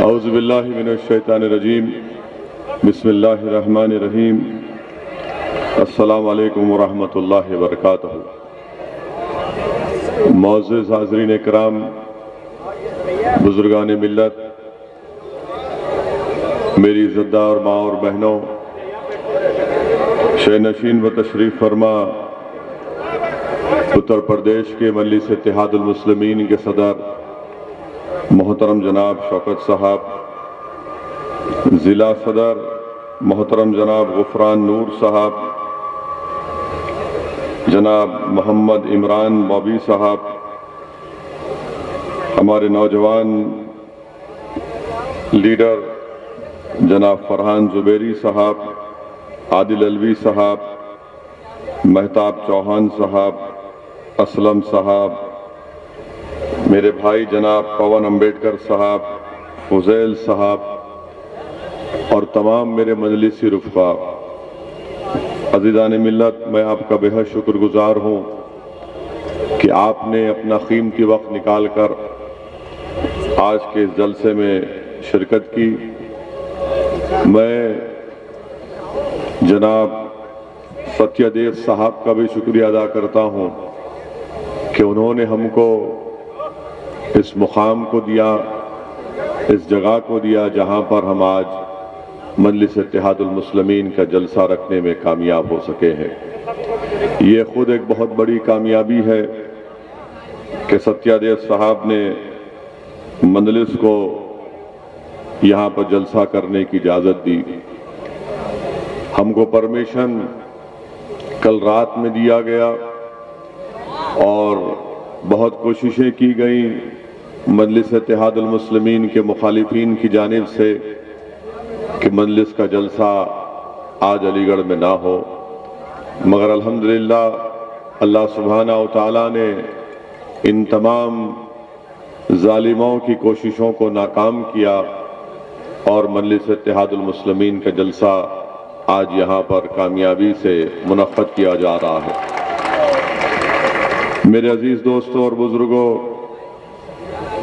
औज़ु बिल्लाहि मिनश्शैतानिर्रजीम बिस्मिल्लाहिर्रहमानिर्रहीम अस्सलामु अलैकुम वरहमतुल्लाहि वबरकातुहू। मौज़ूज़ हाज़रीन इकराम, बुजुर्गान मिल्लत, मेरी इज़्ज़तदार माँ और बहनों, शहनशीन व तशरीफ़ फरमा उत्तर प्रदेश के मजलिस इत्तेहादुल मुस्लिमीन के सदर मोहतरम जनाब शौकत साहब, ज़िला सदर मोहतरम जनाब गुफरान नूर साहब, जनाब मोहम्मद इमरान बॉबी साहब, हमारे नौजवान लीडर जनाब फरहान जुबैरी साहब, आदिल अलवी साहब, महताब चौहान साहब, असलम साहब, मेरे भाई जनाब पवन अम्बेडकर साहब, फुजैल साहब और तमाम मेरे मजलिसी रुफ़ा, अज़ीज़ान मिल्लत, मैं आपका बेहद शुक्रगुजार हूँ कि आपने अपना कीमती वक्त निकाल कर आज के इस जलसे में शिरकत की। मैं जनाब सत्यदेव साहब का भी शुक्रिया अदा करता हूँ कि उन्होंने हमको इस मुकाम को दिया, इस जगह को दिया जहाँ पर हम आज मजलिस इत्तेहादुल मुस्लिमीन का जलसा रखने में कामयाब हो सके हैं। ये खुद एक बहुत बड़ी कामयाबी है कि सत्यदेव साहब ने मजलिस को यहाँ पर जलसा करने की इजाज़त दी। हमको परमिशन कल रात में दिया गया और बहुत कोशिशें की गई मजलिस इत्तेहादुल मुस्लिमीन के मुखालिफीन की जानिब से कि मजलिस का जलसा आज अलीगढ़ में ना हो, मगर अल्हम्दुलिल्लाह अल्लाह सुब्हाना व तआला ने इन तमाम जालिमों की कोशिशों को नाकाम किया और मजलिस इत्तेहादुल मुस्लिमीन का जलसा आज यहाँ पर कामयाबी से मुनक्कद किया जा रहा है। मेरे अजीज दोस्तों और बुजुर्गों,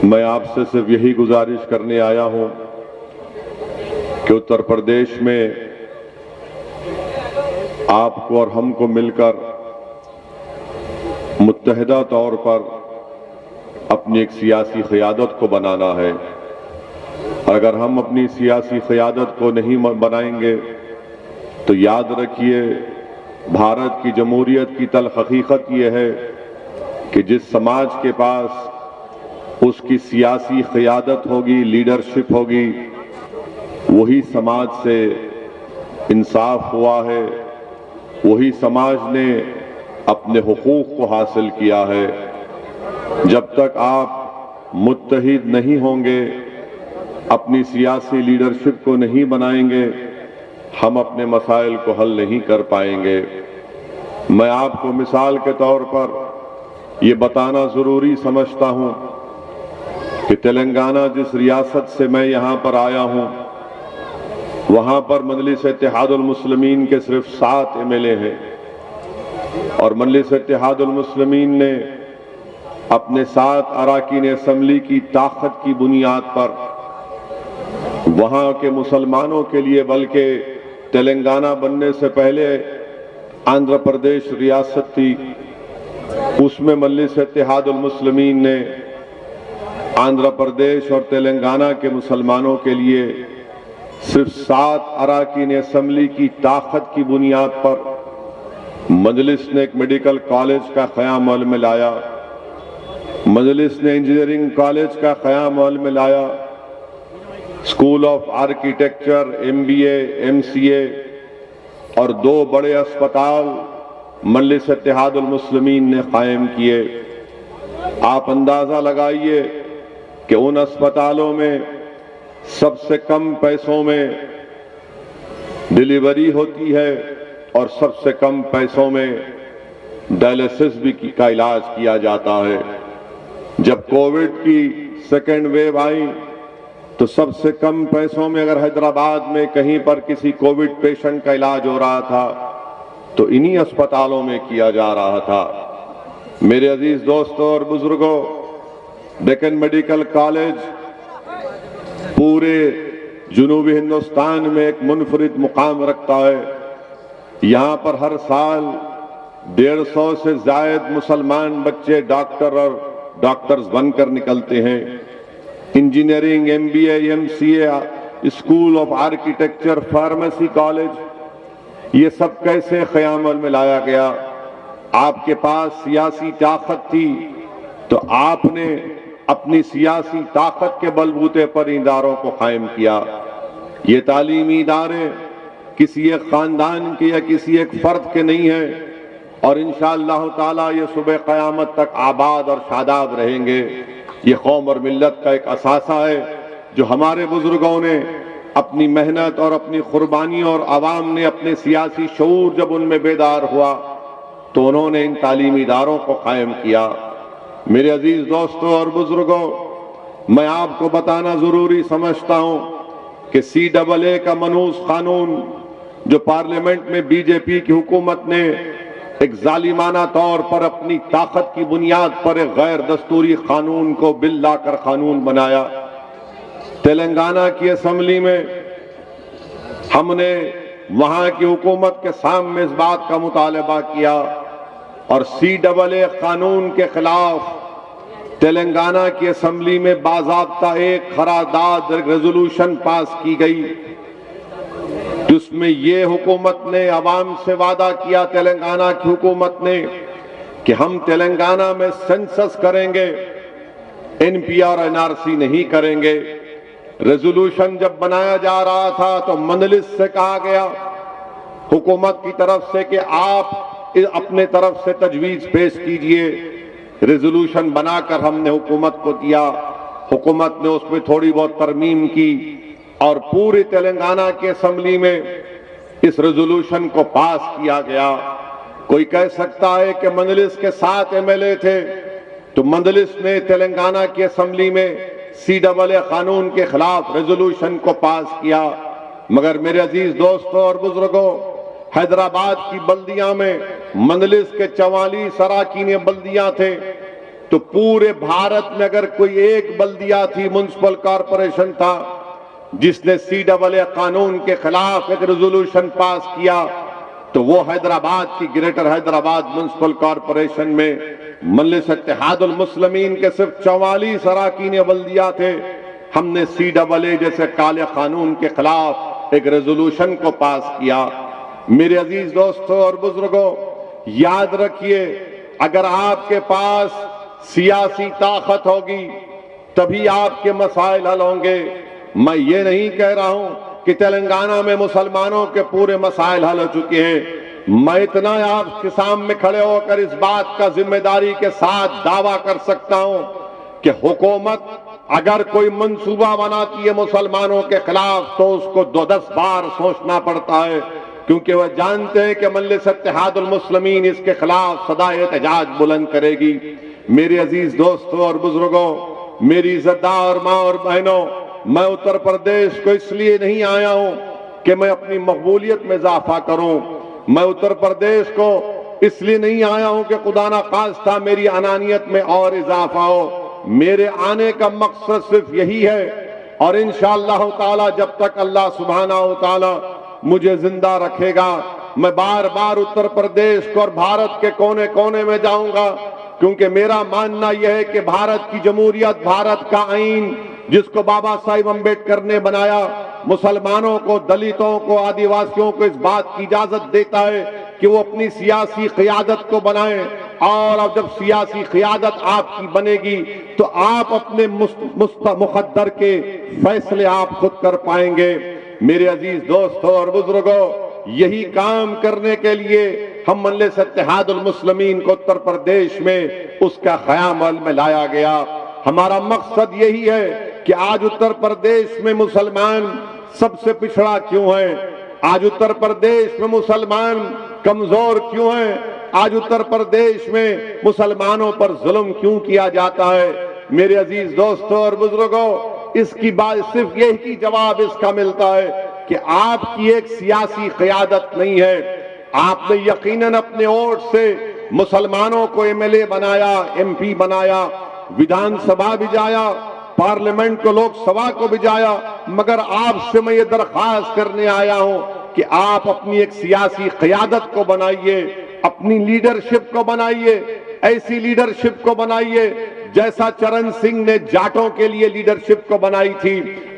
मैं आपसे सिर्फ यही गुजारिश करने आया हूं कि उत्तर प्रदेश में आपको और हमको मिलकर मुत्तहिदा तौर पर अपनी एक सियासी क़यादत को बनाना है। अगर हम अपनी सियासी क़यादत को नहीं बनाएंगे तो याद रखिए, भारत की जमहूरियत की तल्ख़ हकीकत यह है कि जिस समाज के पास उसकी सियासी क़यादत होगी, लीडरशिप होगी, वही समाज से इंसाफ हुआ है, वही समाज ने अपने हुकूक को हासिल किया है। जब तक आप मुत्तहिद नहीं होंगे, अपनी सियासी लीडरशिप को नहीं बनाएंगे, हम अपने मसाइल को हल नहीं कर पाएंगे। मैं आपको मिसाल के तौर पर ये बताना ज़रूरी समझता हूँ कि तेलंगाना जिस रियासत से मैं यहाँ पर आया हूँ, वहाँ पर मजलिस इत्तेहादुल मुस्लिमीन के सिर्फ 7 MLA हैं और मजलिस इत्तेहादुल मुस्लिमीन ने अपने 7 अराकीन असम्बली की ताकत की बुनियाद पर वहाँ के मुसलमानों के लिए, बल्कि तेलंगाना बनने से पहले आंध्र प्रदेश रियासत थी, उसमें मजलिस इत्तेहादुल मुस्लिमीन ने आंध्र प्रदेश और तेलंगाना के मुसलमानों के लिए सिर्फ 7 अराकीन असम्बली की ताकत की बुनियाद पर मजलिस ने एक मेडिकल कॉलेज का क़याम अमल में लाया, मजलिस ने इंजीनियरिंग कॉलेज का क़याम अमल में लाया, school of architecture, MBA, MCA और 2 बड़े अस्पताल मजलिस इत्तेहादुल मुस्लिमीन ने कायम किए। आप अंदाजा लगाइए कि उन अस्पतालों में सबसे कम पैसों में डिलीवरी होती है और सबसे कम पैसों में डायलिसिस भी का इलाज किया जाता है। जब कोविड की सेकेंड वेव आई तो सबसे कम पैसों में अगर हैदराबाद में कहीं पर किसी कोविड पेशेंट का इलाज हो रहा था तो इन्हीं अस्पतालों में किया जा रहा था। मेरे अजीज दोस्तों और बुजुर्गों, डेक्कन मेडिकल कॉलेज पूरे जुनूबी हिंदुस्तान में एक मुनफरिद मुकाम रखता है। यहाँ पर हर साल 150 से ज्यादा मुसलमान बच्चे डॉक्टर और डॉक्टर्स बनकर निकलते हैं। Engineering, MBA, MCA, school of architecture, pharmacy college, ये सब कैसे क़यामत में लाया गया? आपके पास सियासी ताकत थी तो आपने अपनी सियासी ताकत के बलबूते पर इदारों को कायम किया। ये तालीमी इदारे किसी एक खानदान के या किसी एक फर्द के नहीं हैं और इंशाअल्लाह ताला ये सुबह क़यामत तक आबाद और शादाब रहेंगे। ये कौम और मिल्लत का एक असासा है जो हमारे बुजुर्गों ने अपनी मेहनत और अपनी कुर्बानी और आवाम ने अपने सियासी शऊर जब उनमें बेदार हुआ तो उन्होंने इन तालीमी इदारों को कायम किया। मेरे अजीज दोस्तों और बुजुर्गों, मैं आपको बताना जरूरी समझता हूं कि CAA का मनूस कानून जो पार्लियामेंट में बीजेपी की हुकूमत ने एक जालिमाना तौर पर अपनी ताकत की बुनियाद पर एक गैर दस्तूरी कानून को बिल लाकर कानून बनाया। तेलंगाना की असेंबली में हमने वहां की हुकूमत के सामने इस बात का मुतालबा किया और CAA कानून के खिलाफ तेलंगाना की असेंबली में बाज़ाब्ता एक करारदाद रेजोल्यूशन पास की गई जिसमें ये हुकूमत ने अवाम से वादा किया, तेलंगाना की हुकूमत ने, कि हम तेलंगाना में सेंसस करेंगे, NPR NRC नहीं करेंगे। रेजोल्यूशन जब बनाया जा रहा था तो मंजलिस से कहा गया हुकूमत की तरफ से कि आप अपने तरफ से तजवीज पेश कीजिए। रेजोल्यूशन बनाकर हमने हुकूमत को दिया। हुकूमत ने उसमें थोड़ी बहुत तरमीम की और पूरी तेलंगाना की असेंबली में इस रेजोल्यूशन को पास किया गया। कोई कह सकता है कि मंजलिस के 7 MLA थे तो मंजलिस ने तेलंगाना की असेंबली में CAA कानून के खिलाफ रेजोल्यूशन को पास किया। मगर मेरे अजीज दोस्तों और बुजुर्गों, हैदराबाद की बल्दियां में मंजलिस के 44 अराकीन बल्दियां थे तो पूरे भारत में अगर कोई एक बल्दिया थी, म्युनिसिपल कॉरपोरेशन था जिसने CAA कानून के खिलाफ एक रेजोल्यूशन पास किया तो वो हैदराबाद की ग्रेटर हैदराबाद म्युनिसिपल कॉरपोरेशन में मजलिस इत्तेहादुल मुस्लिमीन के सिर्फ 44 अराकीन बल्दिया थे। हमने CAA जैसे काले कानून के खिलाफ एक रेजोल्यूशन को पास किया। मेरे अजीज दोस्तों और बुजुर्गों, याद रखिए, अगर आपके पास सियासी ताकत होगी तभी आपके मसाइल हल होंगे। मैं ये नहीं कह रहा हूं कि तेलंगाना में मुसलमानों के पूरे मसाइल हल हो चुके हैं। मैं इतना आपके सामने खड़े होकर इस बात का जिम्मेदारी के साथ दावा कर सकता हूं कि हुकूमत अगर कोई मंसूबा बनाती है मुसलमानों के खिलाफ तो उसको 2-10 बार सोचना पड़ता है, क्योंकि वह जानते हैं कि मजलिस इत्तेहादुल मुस्लिमीन इसके खिलाफ सदा एहतजाज बुलंद करेगी। मेरे अजीज दोस्तों और बुजुर्गों, मेरी इज्जतदार माँ और बहनों, मैं उत्तर प्रदेश को इसलिए नहीं आया हूं कि मैं अपनी मकबूलियत में इजाफा करूं। मैं उत्तर प्रदेश को इसलिए नहीं आया हूं कि खुदा ना खास्ता मेरी अनानियत में और इजाफा हो। मेरे आने का मकसद सिर्फ यही है और इंशाअल्लाह ताला जब तक अल्लाह सुब्हानहू ताला मुझे जिंदा रखेगा मैं बार बार उत्तर प्रदेश को और भारत के कोने कोने में जाऊंगा, क्योंकि मेरा मानना यह है कि भारत की जमहूरियत, भारत का आईन जिसको बाबा साहिब अम्बेडकर ने बनाया, मुसलमानों को, दलितों को, आदिवासियों को इस बात की इजाजत देता है कि वो अपनी सियासी क़ियादत को बनाएं। और अब जब सियासी क़ियादत आपकी बनेगी तो आप अपने मुक़द्दर के फैसले आप खुद कर पाएंगे। मेरे अजीज दोस्तों और बुजुर्गों, यही काम करने के लिए हम मजलिस इत्तेहादुल मुस्लिमीन को उत्तर प्रदेश में उसका क़याम में लाया गया। हमारा मकसद यही है कि आज उत्तर प्रदेश में मुसलमान सबसे पिछड़ा क्यों है, आज उत्तर प्रदेश में मुसलमान कमजोर क्यों है, आज उत्तर प्रदेश में मुसलमानों पर जुल्म क्यों किया जाता है। मेरे अजीज दोस्तों और बुजुर्गों, इसकी बात सिर्फ यही जवाब इसका मिलता है कि आपकी एक सियासी क़ियादत नहीं है। आपने यकीनन अपने वोट से मुसलमानों को एमएलए बनाया, एमपी बनाया, विधानसभा भिजाया, पार्लियामेंट को, लोकसभा को भिजाया, मगर आपसे मैं ये दरख्वास्त करने आया हूं कि आप अपनी एक सियासी क़यादत को बनाइए, अपनी लीडरशिप को बनाइए, ऐसी लीडरशिप को बनाइए जैसा चरण सिंह ने जाटों के लिए लीडरशिप को बनाई थी,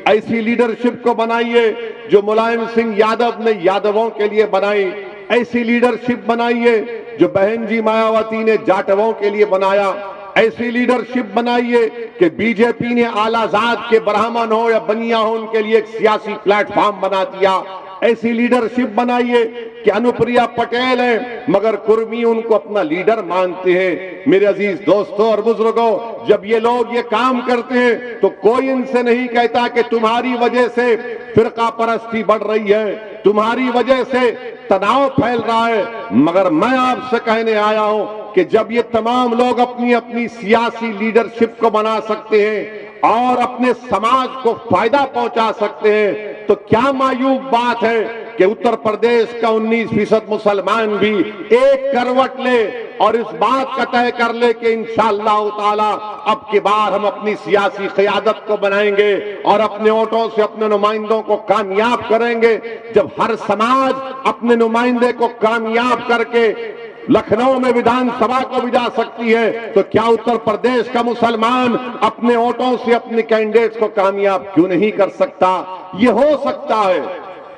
ऐसी लीडरशिप को बनाइए जो मुलायम सिंह यादव ने यादवों के लिए बनाई, ऐसी लीडरशिप बनाइए जो बहन जी मायावती ने जाटवों के लिए बनाया, ऐसी लीडरशिप बनाइए कि बीजेपी ने आलाजाद के ब्राह्मण हो या बनिया हो उनके लिए एक सियासी प्लेटफॉर्म बना दिया, ऐसी लीडरशिप बनाइए कि अनुप्रिया पटेल है मगर कुर्मी उनको अपना लीडर मानते हैं। मेरे अजीज दोस्तों और बुजुर्गों, जब ये लोग ये काम करते हैं तो कोई इनसे नहीं कहता कि तुम्हारी वजह से फिरका परस्ती बढ़ रही है, तुम्हारी वजह से तनाव फैल रहा है, मगर मैं आपसे कहने आया हूं कि जब ये तमाम लोग अपनी अपनी सियासी लीडरशिप को बना सकते हैं और अपने समाज को फायदा पहुंचा सकते हैं, तो क्या मायूब बात है कि उत्तर प्रदेश का 19% मुसलमान भी एक करवट ले और इस बात का तय कर ले कि इंशाअल्लाह ताला अब की बार हम अपनी सियासी क़यादत को बनाएंगे और अपने वोटों से अपने नुमाइंदों को कामयाब करेंगे। जब हर समाज अपने नुमाइंदे को कामयाब करके लखनऊ में विधानसभा को भी जा सकती है, तो क्या उत्तर प्रदेश का मुसलमान अपने वोटों से अपने कैंडिडेट्स को कामयाब क्यों नहीं कर सकता? ये हो सकता है,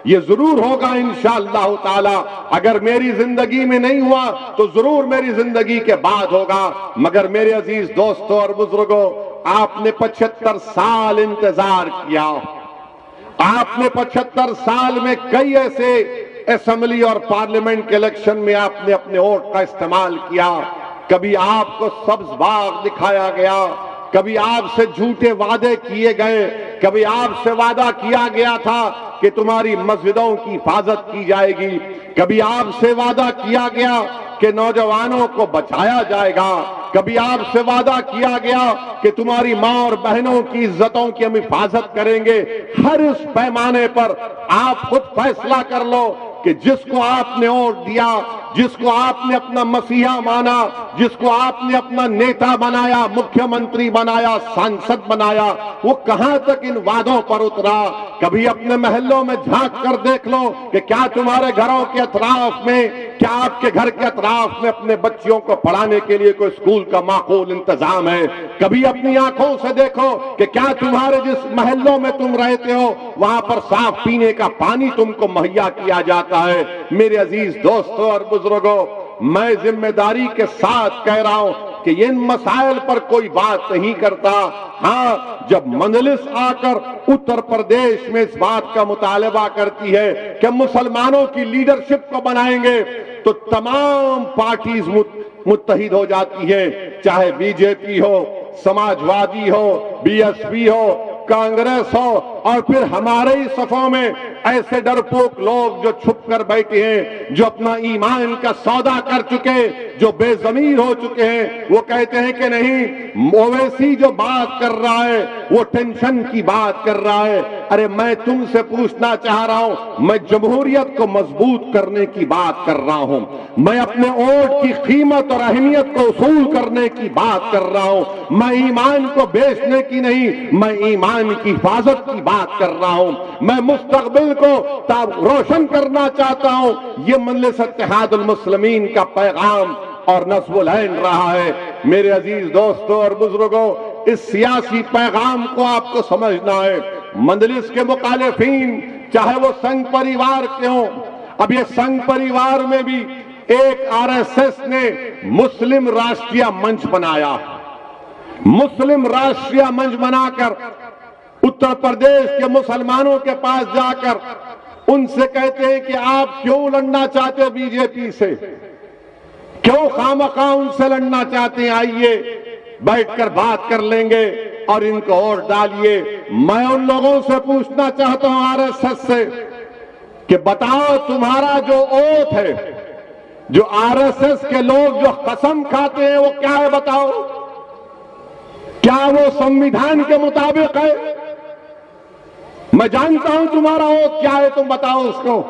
ये जरूर होगा इंशाअल्लाह ताला। अगर मेरी जिंदगी में नहीं हुआ तो जरूर मेरी जिंदगी के बाद होगा। मगर मेरे अजीज दोस्तों और बुजुर्गों, आपने 75 साल इंतजार किया, आपने 75 साल में कई ऐसे असेंबली और पार्लियामेंट के इलेक्शन में आपने अपने वोट का इस्तेमाल किया। कभी आपको सब्ज बाग दिखाया गया, कभी आपसे झूठे वादे किए गए, कभी आपसे वादा किया गया था कि तुम्हारी मस्जिदों की हिफाजत की जाएगी, कभी आपसे वादा किया गया कि नौजवानों को बचाया जाएगा, कभी आपसे वादा किया गया कि तुम्हारी मां और बहनों की इज्जतों की हम हिफाजत करेंगे। हर इस पैमाने पर आप खुद फैसला कर लो कि जिसको आपने वोट दिया, जिसको आपने अपना मसीहा माना, जिसको आपने अपना नेता बनाया, मुख्यमंत्री बनाया, सांसद बनाया, वो कहां तक इन वादों पर उतरा? कभी अपने महल्लों में झांक कर देख लो कि क्या तुम्हारे घरों के अतराफ में, क्या आपके घर के अतराफ में अपने बच्चियों को पढ़ाने के लिए कोई स्कूल का माकूल इंतजाम है? कभी अपनी आंखों से देखो कि क्या तुम्हारे जिस महल्लों में तुम रहते हो वहां पर साफ पीने का पानी तुमको मुहैया किया जाता है? मेरे अजीज दोस्तों और बुजुर्गों, मैं जिम्मेदारी के साथ कह रहा हूं कि इन मसाइल पर कोई बात नहीं करता। हाँ, जब मजलिस आकर उत्तर प्रदेश में इस बात का मुतालबा करती है कि मुसलमानों की लीडरशिप को बनाएंगे, तो तमाम पार्टीज मुत्तहिद हो जाती है, चाहे बीजेपी हो, समाजवादी हो, बीएसपी हो, कांग्रेस हो, और फिर हमारे ही सफों में ऐसे डरपोक लोग जो छुप कर बैठे हैं, जो अपना ईमान का सौदा कर चुके, जो बेजमीर हो चुके हैं, वो कहते हैं कि नहीं, ओवैसी जो बात कर रहा है वो टेंशन की बात कर रहा है। अरे मैं तुमसे पूछना चाह रहा हूं, मैं जमहूरियत को मजबूत करने की बात कर रहा हूं, मैं अपने वोट की कीमत और अहमियत को उसूल करने की बात कर रहा हूं, मैं ईमान को बेचने की नहीं, मैं ईमान की हिफाजत की बात कर रहा हूं, मैं मुस्तकबिल को रोशन करना चाहता हूं। ये मजलिस इत्तेहादुल मुस्लिमीन का पैगाम और नस्बुल ऐन रहा है। मेरे अजीज दोस्तों और बुजुर्गों, इस सियासी पैगाम को आपको समझना है। मजलिस के मुखालिफिन चाहे वो संघ परिवार के हों, अब ये संघ परिवार में भी एक आरएसएस ने मुस्लिम राष्ट्रीय मंच बनाया, मुस्लिम राष्ट्रीय मंच बनाकर उत्तर प्रदेश के मुसलमानों के पास जाकर उनसे कहते हैं कि आप क्यों लड़ना चाहते हो बीजेपी से, क्यों खामखा उनसे लड़ना चाहते हैं, आइए बैठकर बात कर लेंगे और इनको वोट डालिए। मैं उन लोगों से पूछना चाहता हूं आरएसएस से कि बताओ तुम्हारा जो ओथ है, जो आरएसएस के लोग जो कसम खाते हैं वो क्या है? बताओ, क्या वो संविधान के मुताबिक है? मैं जानता हूं तुम्हारा ओथ क्या है, तुम बताओ उसको।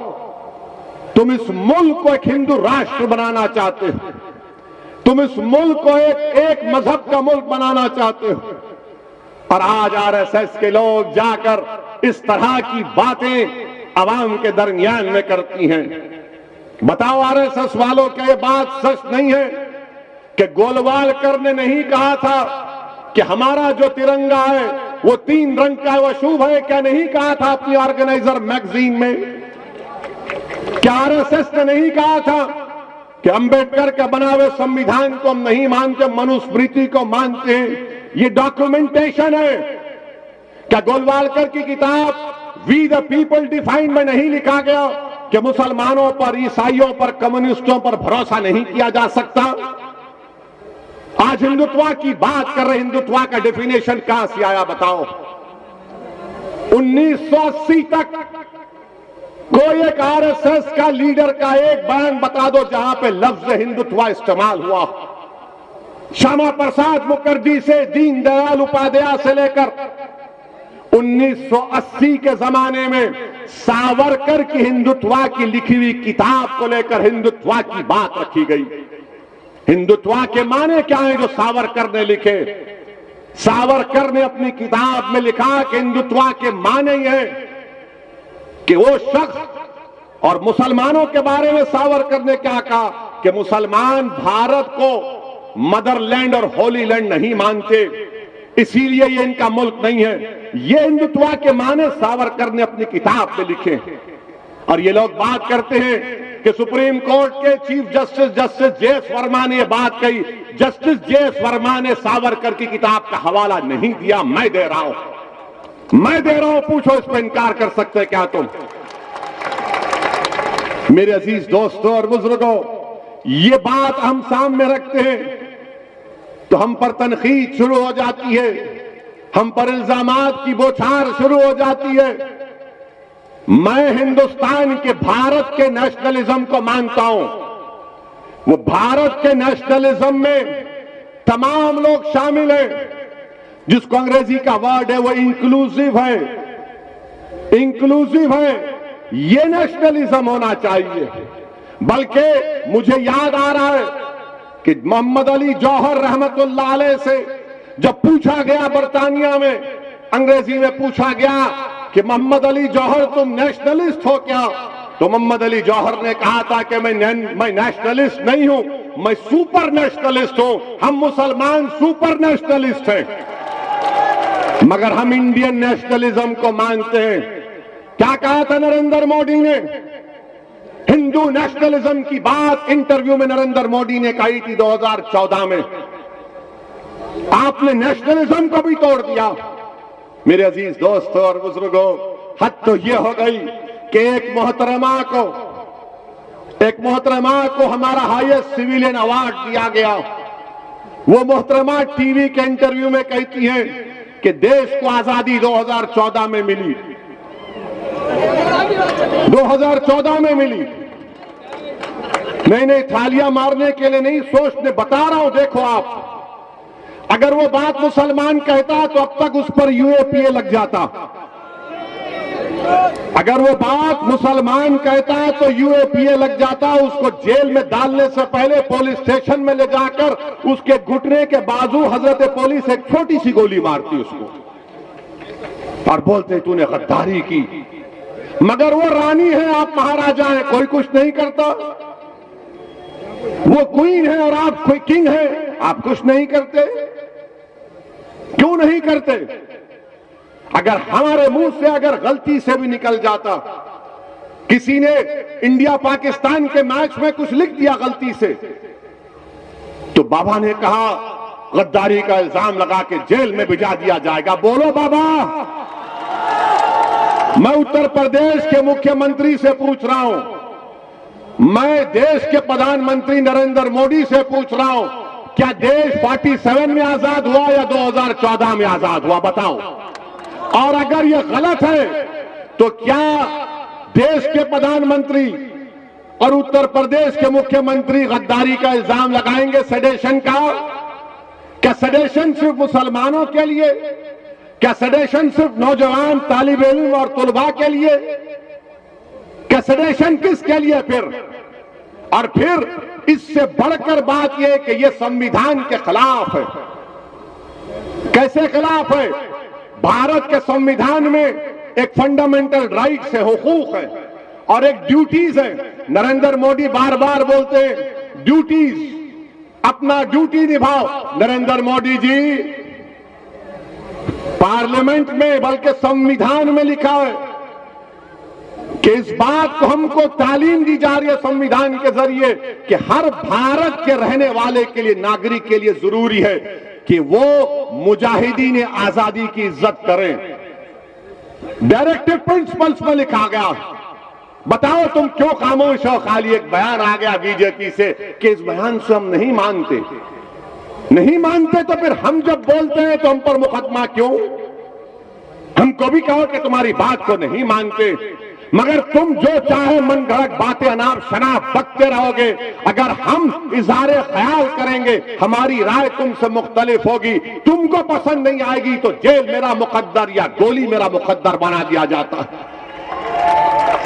तुम इस मुल्क को एक हिंदू राष्ट्र बनाना चाहते हो, तुम इस मुल्क को एक मजहब का मुल्क बनाना चाहते हो, और आज आरएसएस के लोग जाकर इस तरह की बातें अवाम के दरमियान में करती हैं। बताओ आरएसएस वालों, क्या ये बात सच नहीं है कि गोलवालकर ने नहीं कहा था कि हमारा जो तिरंगा है वो 3 रंग का है, वो शुभ है? क्या नहीं कहा था अपनी ऑर्गेनाइजर मैगजीन में? क्या आरएसएस ने नहीं कहा था कि अंबेडकर का बना हुए संविधान को हम नहीं मानते, मनुस्मृति को मानते हैं? ये डॉक्यूमेंटेशन है। क्या गोलवालकर की किताब वी द पीपल डिफाइंड में नहीं लिखा गया कि मुसलमानों पर, ईसाइयों पर, कम्युनिस्टों पर भरोसा नहीं किया जा सकता? आज हिंदुत्व की बात कर रहे, हिंदुत्व का डेफिनेशन कहां से आया बताओ? 1980 तक कोई एक आरएसएस का लीडर का एक बयान बता दो जहां पे लफ्ज हिंदुत्व इस्तेमाल हुआ। श्यामा प्रसाद मुखर्जी से दीनदयाल उपाध्याय से लेकर 1980 के जमाने में सावरकर की हिंदुत्व की लिखी हुई किताब को लेकर हिंदुत्व की बात रखी गई। हिंदुत्व के माने क्या है जो सावरकर ने लिखे? सावरकर ने अपनी किताब में लिखा कि हिंदुत्व के माने ये कि वो शख्स, और मुसलमानों के बारे में सावरकर ने क्या कहा कि मुसलमान भारत को मदरलैंड और होली लैंड नहीं मानते, इसीलिए ये इनका मुल्क नहीं है। ये हिंदुत्व के माने सावरकर ने अपनी किताब में लिखे। और ये लोग बात करते हैं कि सुप्रीम कोर्ट के चीफ जस्टिस जे.एस. वर्मा ने यह बात कही। Justice JS. वर्मा ने सावरकर की किताब का हवाला नहीं दिया, मैं दे रहा हूं। पूछो, इस पर इनकार कर सकते क्या तुम? मेरे अजीज दोस्तों और बुजुर्गों, ये बात हम सामने रखते हैं तो हम पर तनकीद शुरू हो जाती है, हम पर इल्जामात की बौछार शुरू हो जाती है। मैं हिंदुस्तान के, भारत के नेशनलिज्म को मानता हूं। वो भारत के नेशनलिज्म में तमाम लोग शामिल हैं, जिसको अंग्रेजी का वर्ड है वो इंक्लूसिव है। इंक्लूसिव है, ये नेशनलिज्म होना चाहिए। बल्कि मुझे याद आ रहा है कि मोहम्मद अली जौहर रहमतुल्लाह अलैह से जब पूछा गया, बरतानिया में अंग्रेजी में पूछा गया कि मोहम्मद अली जौहर तुम नेशनलिस्ट हो क्या, तो मोहम्मद अली जौहर ने कहा था कि मैं नेशनलिस्ट नहीं हूं, मैं सुपर नेशनलिस्ट हूं। हम मुसलमान सुपर नेशनलिस्ट हैं, मगर हम इंडियन नेशनलिज्म को मानते हैं। क्या कहा था नरेंद्र मोदी ने? हिंदू नेशनलिज्म की बात इंटरव्यू में नरेंद्र मोदी ने कही थी 2014 में। आपने नेशनलिज्म को भी तोड़ दिया। मेरे अजीज दोस्तों और बुजुर्गों, हद तो यह हो गई कि एक मोहतरमा को हमारा हाईएस्ट सिविलियन अवार्ड दिया गया। वो मोहतरमा टीवी के इंटरव्यू में कहती हैं कि देश को आजादी 2014 में मिली, 2014 में मिली। मैंने थालियां मारने के लिए नहीं, सोचने बता रहा हूं। देखो आप, अगर वो बात मुसलमान कहता तो अब तक उस पर यूएपीए लग जाता। अगर वो बात मुसलमान कहता तो यूएपीए लग जाता। उसको जेल में डालने से पहले पुलिस स्टेशन में ले जाकर उसके घुटने के बाजू हजरत पुलिस एक छोटी सी गोली मारती उसको और बोलते तूने गद्दारी की। मगर वो रानी है, आप महाराजा हैं, कोई कुछ नहीं करता। वो क्वीन है और आप कोई किंग है, आप कुछ नहीं करते। क्यों नहीं करते? अगर हमारे मुंह से अगर गलती से भी निकल जाता, किसी ने इंडिया पाकिस्तान के मैच में कुछ लिख दिया गलती से, तो बाबा ने कहा गद्दारी का इल्जाम लगा के जेल में भिजा दिया जाएगा। बोलो बाबा। मैं उत्तर प्रदेश के मुख्यमंत्री से पूछ रहा हूं, मैं देश के प्रधानमंत्री नरेंद्र मोदी से पूछ रहा हूं, क्या देश 47 में आजाद हुआ या 2014 में आजाद हुआ? बताओ। और अगर यह गलत है तो क्या देश के प्रधानमंत्री और उत्तर प्रदेश के मुख्यमंत्री गद्दारी का इल्जाम लगाएंगे सेडेशन का? क्या सेडेशन सिर्फ मुसलमानों के लिए? क्या सेडेशन सिर्फ नौजवान तालिब इल्म और तुलबा के लिए? क्या सेडेशन किसके लिए? फिर और फिर इससे बढ़कर बात यह कि यह संविधान के खिलाफ है। कैसे खिलाफ है? भारत के संविधान में एक फंडामेंटल राइट्स है, हुकूक है और एक ड्यूटीज है। नरेंद्र मोदी बार बार बोलते हैं ड्यूटीज, अपना ड्यूटी निभाओ। नरेंद्र मोदी जी, पार्लियामेंट में बल्कि संविधान में लिखा है कि इस बात को हमको तालीम दी जा रही है संविधान के जरिए कि हर भारत के रहने वाले के लिए, नागरिक के लिए जरूरी है कि वो मुजाहिदीन आजादी की इज्जत करें। डायरेक्टिव प्रिंसिपल्स में लिखा गया। बताओ तुम क्यों खामोश हो? खाली एक बयान आ गया बीजेपी से कि इस बयान से हम नहीं मानते। नहीं मानते तो फिर हम जब बोलते हैं तो हम पर मुकदमा क्यों? हमको भी कहो कि तुम्हारी बात को नहीं मानते, मगर तुम जो चाहे मन गढ़ंत बातें अनाप शनाप बकते रहोगे। अगर हम इज़हारे ख्याल करेंगे, हमारी राय तुमसे मुख्तलिफ होगी, तुमको पसंद नहीं आएगी तो जेल मेरा मुकद्दर या गोली मेरा मुकद्दर बना दिया जाता है।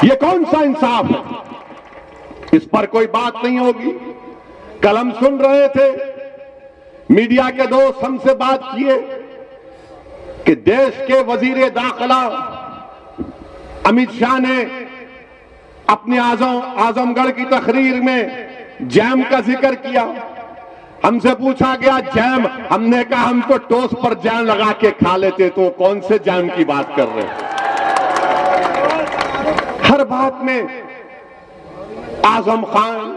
ये कौन सा इंसाफ है? इस पर कोई बात नहीं होगी। कल हम सुन रहे थे, मीडिया के दोस्त हमसे बात किए कि देश के वजीर दाखिला अमित शाह ने अपने आजमगढ़ की तकरीर में जैम का जिक्र किया। हमसे पूछा गया जैम, हमने कहा हम तो टोस्ट पर जैम लगा के खा लेते, तो कौन से जैम की बात कर रहे हैं? हर बात में आजम खान।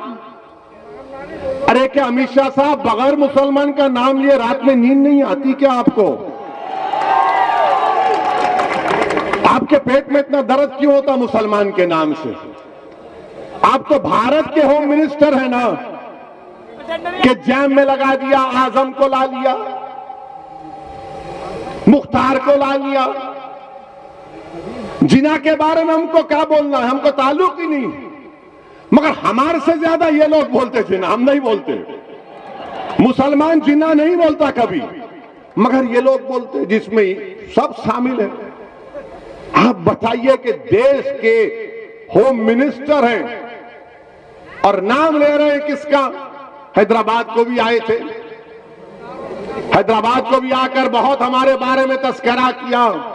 अरे क्या अमित शाह साहब, बगैर मुसलमान का नाम लिए रात में नींद नहीं आती क्या आपको? आपके पेट में इतना दर्द क्यों होता मुसलमान के नाम से? आप तो भारत के होम मिनिस्टर हैं ना, कि जैम में लगा दिया, आजम को ला लिया, मुख्तार को ला लिया। जिना के बारे में हमको क्या बोलना है? हमको ताल्लुक ही नहीं। मगर हमारे से ज्यादा ये लोग बोलते जिना, हम नहीं बोलते। मुसलमान जिना नहीं बोलता कभी, मगर ये लोग बोलते, जिसमें सब शामिल है। आप बताइए कि देश के होम मिनिस्टर हैं और नाम ले रहे हैं किसका? हैदराबाद को भी आए थे, हैदराबाद को भी आकर बहुत हमारे बारे में तस्करा किया।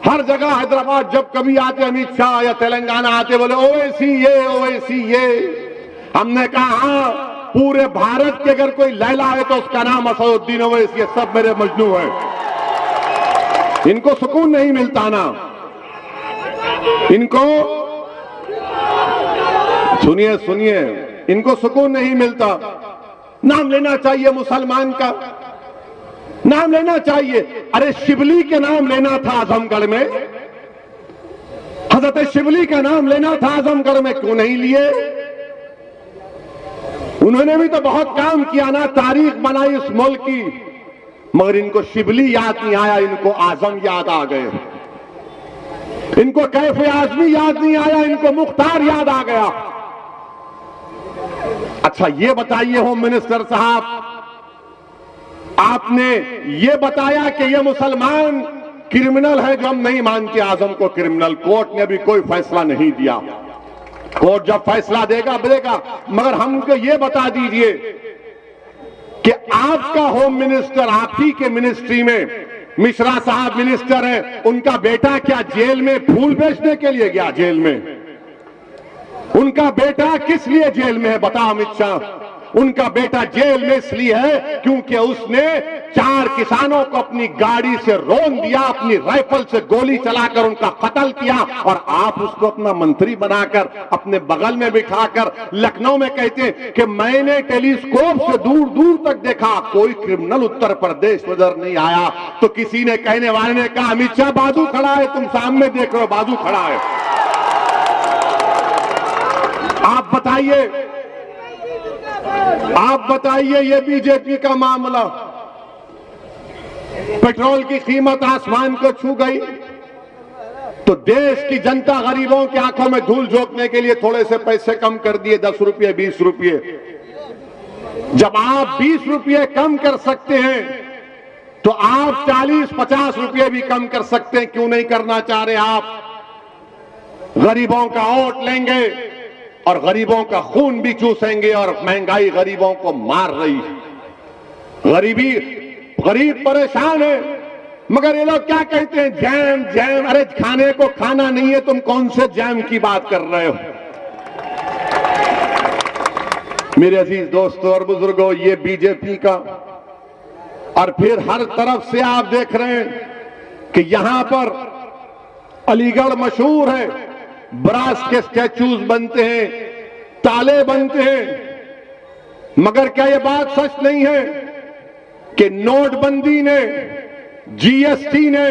हर जगह हैदराबाद जब कभी आते अमित शाह या तेलंगाना आते, बोले ओवैसी ये, ओवैसी ये। हमने कहा हाँ, पूरे भारत के अगर कोई लैला है तो उसका नाम असदुद्दीन ओवैसी। ये सब मेरे मजनू हैं, इनको सुकून नहीं मिलता ना। इनको सुनिए सुनिए, इनको सुकून नहीं मिलता। नाम लेना चाहिए मुसलमान का, नाम लेना चाहिए। अरे शिबली के नाम लेना था आजमगढ़ में, हजरत शिबली का नाम लेना था आजमगढ़ में, क्यों नहीं लिए? उन्होंने भी तो बहुत काम किया ना, तारीख बनाई इस मुल्क की, मगर इनको शिबली याद नहीं आया, इनको आजम याद आ गए। इनको कैफे आजमी याद नहीं आया, इनको मुख्तार याद आ गया। अच्छा ये बताइए होम मिनिस्टर साहब, आपने ये बताया कि ये मुसलमान क्रिमिनल है जो हम नहीं मानते आजम को क्रिमिनल। कोर्ट ने अभी कोई फैसला नहीं दिया, कोर्ट जब फैसला देगा देगा, मगर हमको ये बता दीजिए कि आपका होम मिनिस्टर, आप ही के मिनिस्ट्री में मिश्रा साहब मिनिस्टर हैं, उनका बेटा क्या जेल में फूल बेचने के लिए गया? जेल में उनका बेटा किस लिए जेल में है बताओ अमित शाह? उनका बेटा जेल में इसलिए है क्योंकि उसने 4 किसानों को अपनी गाड़ी से रोन दिया, अपनी राइफल से गोली चलाकर उनका कत्ल किया, और आप उसको अपना मंत्री बनाकर अपने बगल में बिठाकर लखनऊ में कहते हैं कि मैंने टेलीस्कोप से दूर दूर तक देखा, कोई क्रिमिनल उत्तर प्रदेश नजर नहीं आया। तो किसी ने, कहने वाले ने कहा अमित शाह बाजू खड़ा है, तुम सामने देख रहे हो बाजू खड़ा है। आप बताइए ये बीजेपी का मामला, पेट्रोल की कीमत आसमान को छू गई तो देश की जनता गरीबों की आंखों में धूल झोंकने के लिए थोड़े से पैसे कम कर दिए, 10 रुपये 20 रुपये। जब आप 20 रुपये कम कर सकते हैं तो आप 40-50 रुपये भी कम कर सकते हैं, क्यों नहीं करना चाह रहे आप? गरीबों का वोट लेंगे, और गरीबों का खून भी चूसेंगे। और महंगाई गरीबों को मार रही है, गरीब परेशान है। मगर ये लोग क्या कहते हैं, जैम जैम। अरे खाने को खाना नहीं है, तुम कौन से जैम की बात कर रहे हो? मेरे अजीज दोस्तों और बुजुर्गों, ये बीजेपी का। और फिर हर तरफ से आप देख रहे हैं कि यहां पर अलीगढ़ मशहूर है, ब्रास के स्टैचूज बनते हैं, ताले बनते हैं। मगर क्या यह बात सच नहीं है कि नोटबंदी ने, जीएसटी ने,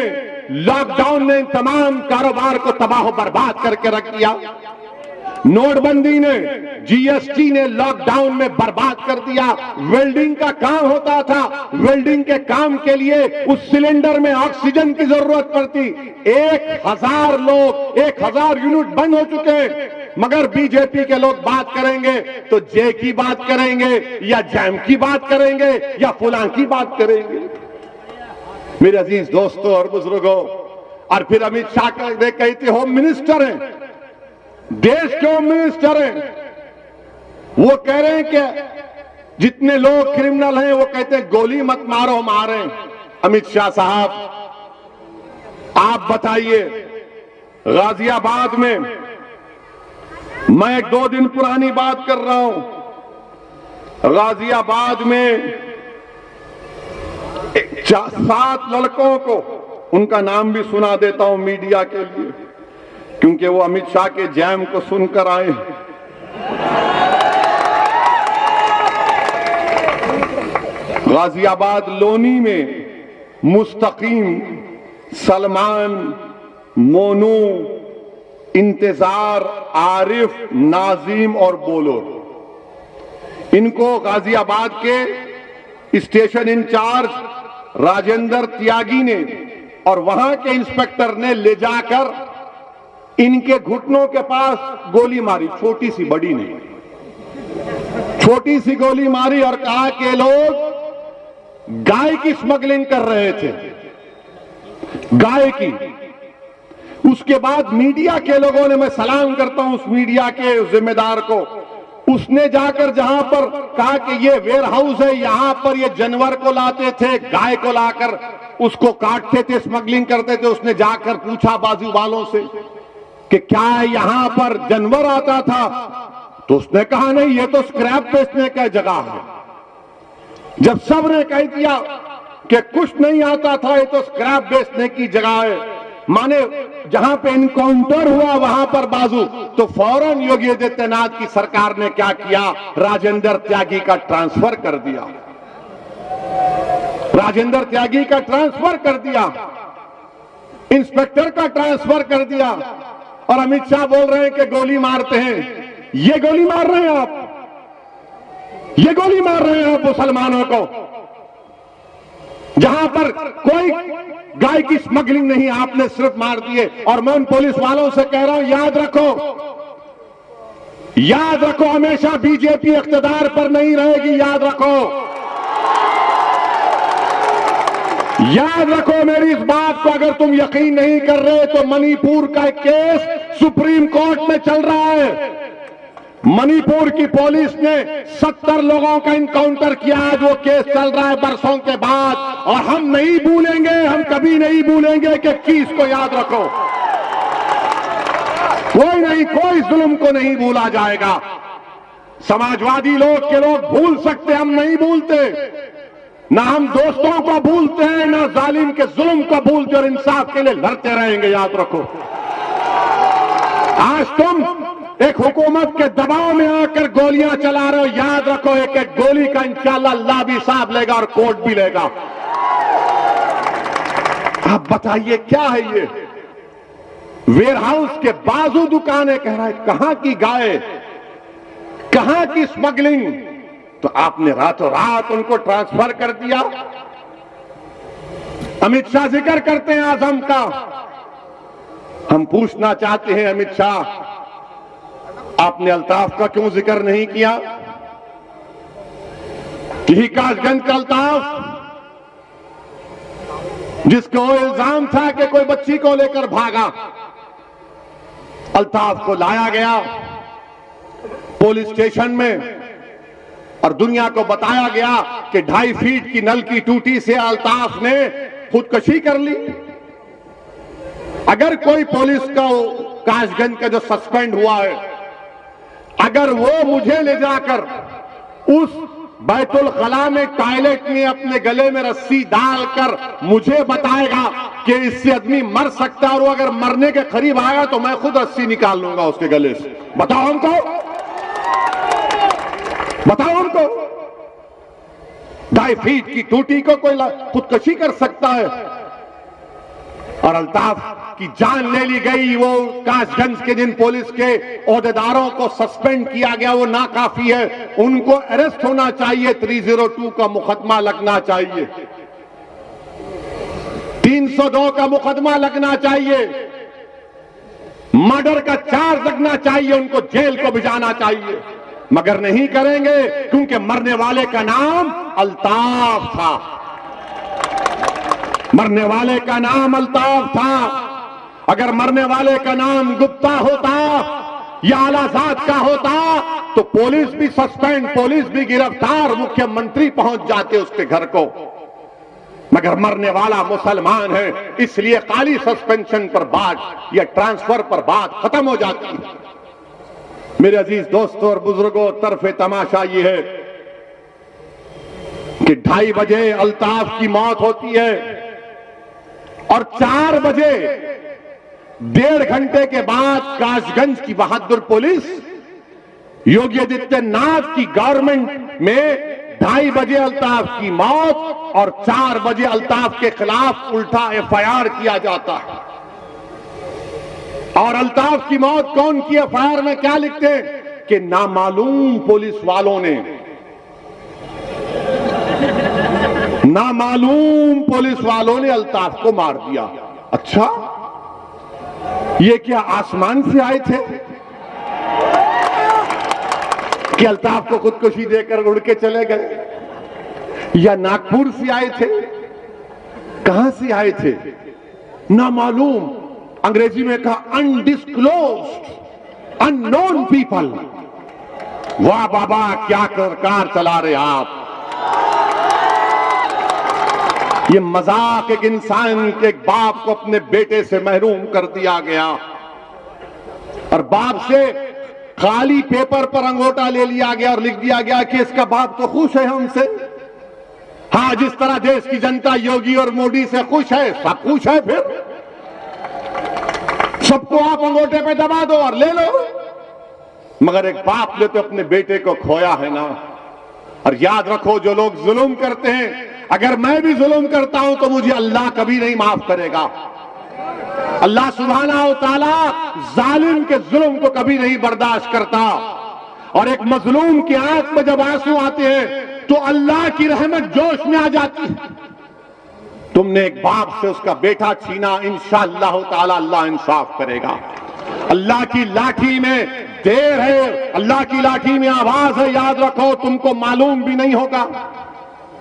लॉकडाउन ने तमाम कारोबार को तबाह बर्बाद करके रख दिया? नोटबंदी ने, जीएसटी ने लॉकडाउन में बर्बाद कर दिया। वेल्डिंग का काम होता था, वेल्डिंग के काम के लिए उस सिलेंडर में ऑक्सीजन की जरूरत पड़ती। 1000 लोग, 1000 यूनिट बंद हो चुके हैं। मगर बीजेपी के लोग बात करेंगे तो जे की बात करेंगे, या जैम की बात करेंगे, या फुलां की बात करेंगे। मेरे अजीज दोस्तों और बुजुर्गों, और फिर अमित शाह कहते होम मिनिस्टर हैं, देश के होम मिनिस्टर हैं, वो कह रहे हैं कि जितने लोग क्रिमिनल हैं वो कहते हैं गोली मत मारो, मारे। अमित शाह साहब, आप बताइए, गाजियाबाद में, मैं 2 दिन पुरानी बात कर रहा हूं, गाजियाबाद में 7 लड़कों को, उनका नाम भी सुना देता हूं मीडिया के लिए, क्योंकि वो अमित शाह के जैम को सुनकर आए। गाजियाबाद लोनी में मुस्तकीम, सलमान, मोनू, इंतजार, आरिफ, नाजीम और बोलो, इनको गाजियाबाद के स्टेशन इंचार्ज राजेंद्र त्यागी ने और वहां के इंस्पेक्टर ने ले जाकर इनके घुटनों के पास गोली मारी, छोटी सी, बड़ी नहीं, छोटी सी गोली मारी और कहा कि लोग गाय की स्मगलिंग कर रहे थे, गाय की। उसके बाद मीडिया के लोगों ने, मैं सलाम करता हूं उस मीडिया के जिम्मेदार को, उसने जाकर जहां पर कहा कि ये वेयर हाउस है, यहां पर ये जानवर को लाते थे, गाय को लाकर उसको काटते थे, स्मगलिंग करते थे। उसने जाकर पूछा बाजू वालों से कि क्या यहां पर जानवर आता था? तो उसने कहा नहीं, ये तो स्क्रैप बेचने का जगह है। जब सबने कह दिया कि कुछ नहीं आता था, ये तो स्क्रैप बेचने की जगह है, माने जहां पे इनकाउंटर हुआ वहां पर बाजू, तो फौरन योगी आदित्यनाथ की सरकार ने क्या किया, राजेंद्र त्यागी का ट्रांसफर कर दिया, राजेंद्र त्यागी का ट्रांसफर कर दिया, इंस्पेक्टर का ट्रांसफर कर दिया। और अमित शाह बोल रहे हैं कि गोली मारते हैं। ये गोली मार रहे हैं आप, ये गोली मार रहे हैं आप मुसलमानों को, जहां पर कोई गाय की स्मगलिंग नहीं, आपने सिर्फ मार दिए। और मैं उन पुलिस वालों से कह रहा हूं, याद रखो, याद रखो, हमेशा बीजेपी इख्तिदार पर नहीं रहेगी, याद रखो, याद रखो मेरी इस बात को। अगर तुम यकीन नहीं कर रहे तो मणिपुर का एक केस सुप्रीम कोर्ट में चल रहा है। मणिपुर की पुलिस ने 70 लोगों का इनकाउंटर किया, आज वो केस चल रहा है बरसों के बाद। और हम नहीं भूलेंगे, हम कभी नहीं भूलेंगे कि किस को, याद रखो, कोई नहीं, कोई जुल्म को नहीं भूला जाएगा। समाजवादी लोग के लोग भूल सकते, हम नहीं भूलते। ना हम दोस्तों को भूलते हैं, ना जालिम के जुल्म को भूलते, और इंसाफ के लिए लड़ते रहेंगे, याद रखो। आज तुम एक हुकूमत के दबाव में आकर गोलियां चला रहे हो, याद रखो, एक एक गोली का इंशाअल्लाह अल्लाह भी हिसाब लेगा और कोर्ट भी लेगा। आप बताइए क्या है ये? वेयरहाउस के बाजू दुकानें, कह रहा है कहां की गाय, कहां की स्मगलिंग? तो आपने रातों रात उनको ट्रांसफर कर दिया। अमित शाह जिक्र करते हैं आजम का, हम पूछना चाहते हैं अमित शाह, आपने अल्ताफ का क्यों जिक्र नहीं किया? यही कासगंज का अल्ताफ जिसको इल्जाम था कि कोई बच्ची को लेकर भागा, अल्ताफ को लाया गया, पुलिस स्टेशन में, और दुनिया को बताया गया कि 2.5 फीट की नल की टूटी से अल्ताफ ने खुदकुशी कर ली। अगर कोई पुलिस का कासगंज का जो सस्पेंड हुआ है, अगर वो मुझे ले जाकर उस बैतुल खला में टॉयलेट में अपने गले में रस्सी डालकर मुझे बताएगा कि इससे आदमी मर सकता है, और वो अगर मरने के करीब आएगा तो मैं खुद रस्सी निकाल लूंगा उसके गले से। बताओ हमको, बताओ हमको 2.5 फीट की टूटी को कोई खुदकुशी कर सकता है? और अल्ताफ की जान ले ली गई। वो कासगंज के जिन पुलिस के ओहदेदारों को सस्पेंड किया गया वो नाकाफी है, उनको अरेस्ट होना चाहिए, 302 का मुकदमा लगना चाहिए, 302 का मुकदमा लगना चाहिए, मर्डर का चार्ज लगना चाहिए, उनको जेल को भिजाना चाहिए, मगर नहीं करेंगे क्योंकि मरने वाले का नाम अल्ताफ था, मरने वाले का नाम अल्ताफ था। अगर मरने वाले का नाम गुप्ता होता या आलाजाद का होता तो पुलिस भी सस्पेंड, पुलिस भी गिरफ्तार, मुख्यमंत्री पहुंच जाते उसके घर को, मगर मरने वाला मुसलमान है, इसलिए खाली सस्पेंशन पर बात या ट्रांसफर पर बात खत्म हो जाती है। मेरे अजीज दोस्तों और बुजुर्गों, तरफे तमाशा ये है कि 2:30 बजे अल्ताफ की मौत होती है और 4 बजे 1.5 घंटे के बाद कासगंज की बहादुर पुलिस योगी आदित्यनाथ की गवर्नमेंट में 2:30 बजे अल्ताफ की मौत और 4 बजे अल्ताफ के खिलाफ उल्टा FIR किया जाता है। और अल्ताफ की मौत कौन की FIR में क्या लिखते हैं कि नामालूम पुलिस वालों ने, नामालूम पुलिस वालों ने अल्ताफ को मार दिया। अच्छा, ये क्या आसमान से आए थे कि अल्ताफ को खुदकुशी देकर उड़ के चले गए, या नागपुर से आए थे? कहां से आए थे? नामालूम, अंग्रेजी में कहा अनडिस्क्लोज्ड, अननोन पीपल। वाह बाबा, क्या सरकार चला रहे आप। ये मजाक, एक इंसान के एक बाप को अपने बेटे से महरूम कर दिया गया और बाप से खाली पेपर पर अंगूठा ले लिया गया और लिख दिया गया कि इसका बाप तो खुश है हमसे। हाँ, जिस तरह देश की जनता योगी और मोदी से खुश है, सब खुश है, फिर सबको आप अंगूठे पे दबा दो और ले लो, मगर एक बाप ने तो अपने बेटे को खोया है ना। और याद रखो, जो लोग जुल्म करते हैं, अगर मैं भी जुल्म करता हूं तो मुझे अल्लाह कभी नहीं माफ करेगा। अल्लाह सुब्हानहू व तआला जालिम के जुल्म को कभी नहीं बर्दाश्त करता। और एक मजलूम की आंख में जब आंसू आते हैं तो अल्लाह की रहमत जोश में आ जाती है। तुमने एक बाप से उसका बेटा छीना, इंशाअल्लाह ताला अल्लाह इंसाफ करेगा। अल्लाह की लाठी में देर है, अल्लाह की लाठी में आवाज है, याद रखो। तुमको मालूम भी नहीं होगा,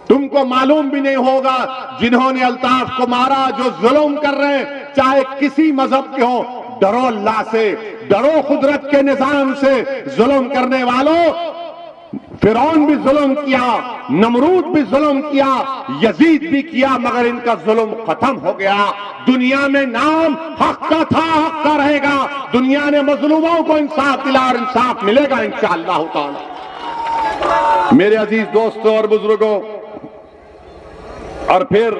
तुमको मालूम भी नहीं होगा जिन्होंने अल्ताफ को मारा, जो जुल्म कर रहे हैं, चाहे किसी मजहब के हो, डरो अल्लाह से, डरो कुदरत के निजाम से। जुल्म करने वालों, फिरौन भी जुल्म किया, नमरूद भी जुल्म किया, यजीद भी किया, मगर इनका जुल्म खत्म हो गया। दुनिया में नाम हक का था, हक का रहेगा। दुनिया ने मजलूमों को इंसाफ दिला और इंसाफ मिलेगा इंशाअल्लाह ताला। मेरे अजीज दोस्तों और बुजुर्गों, और फिर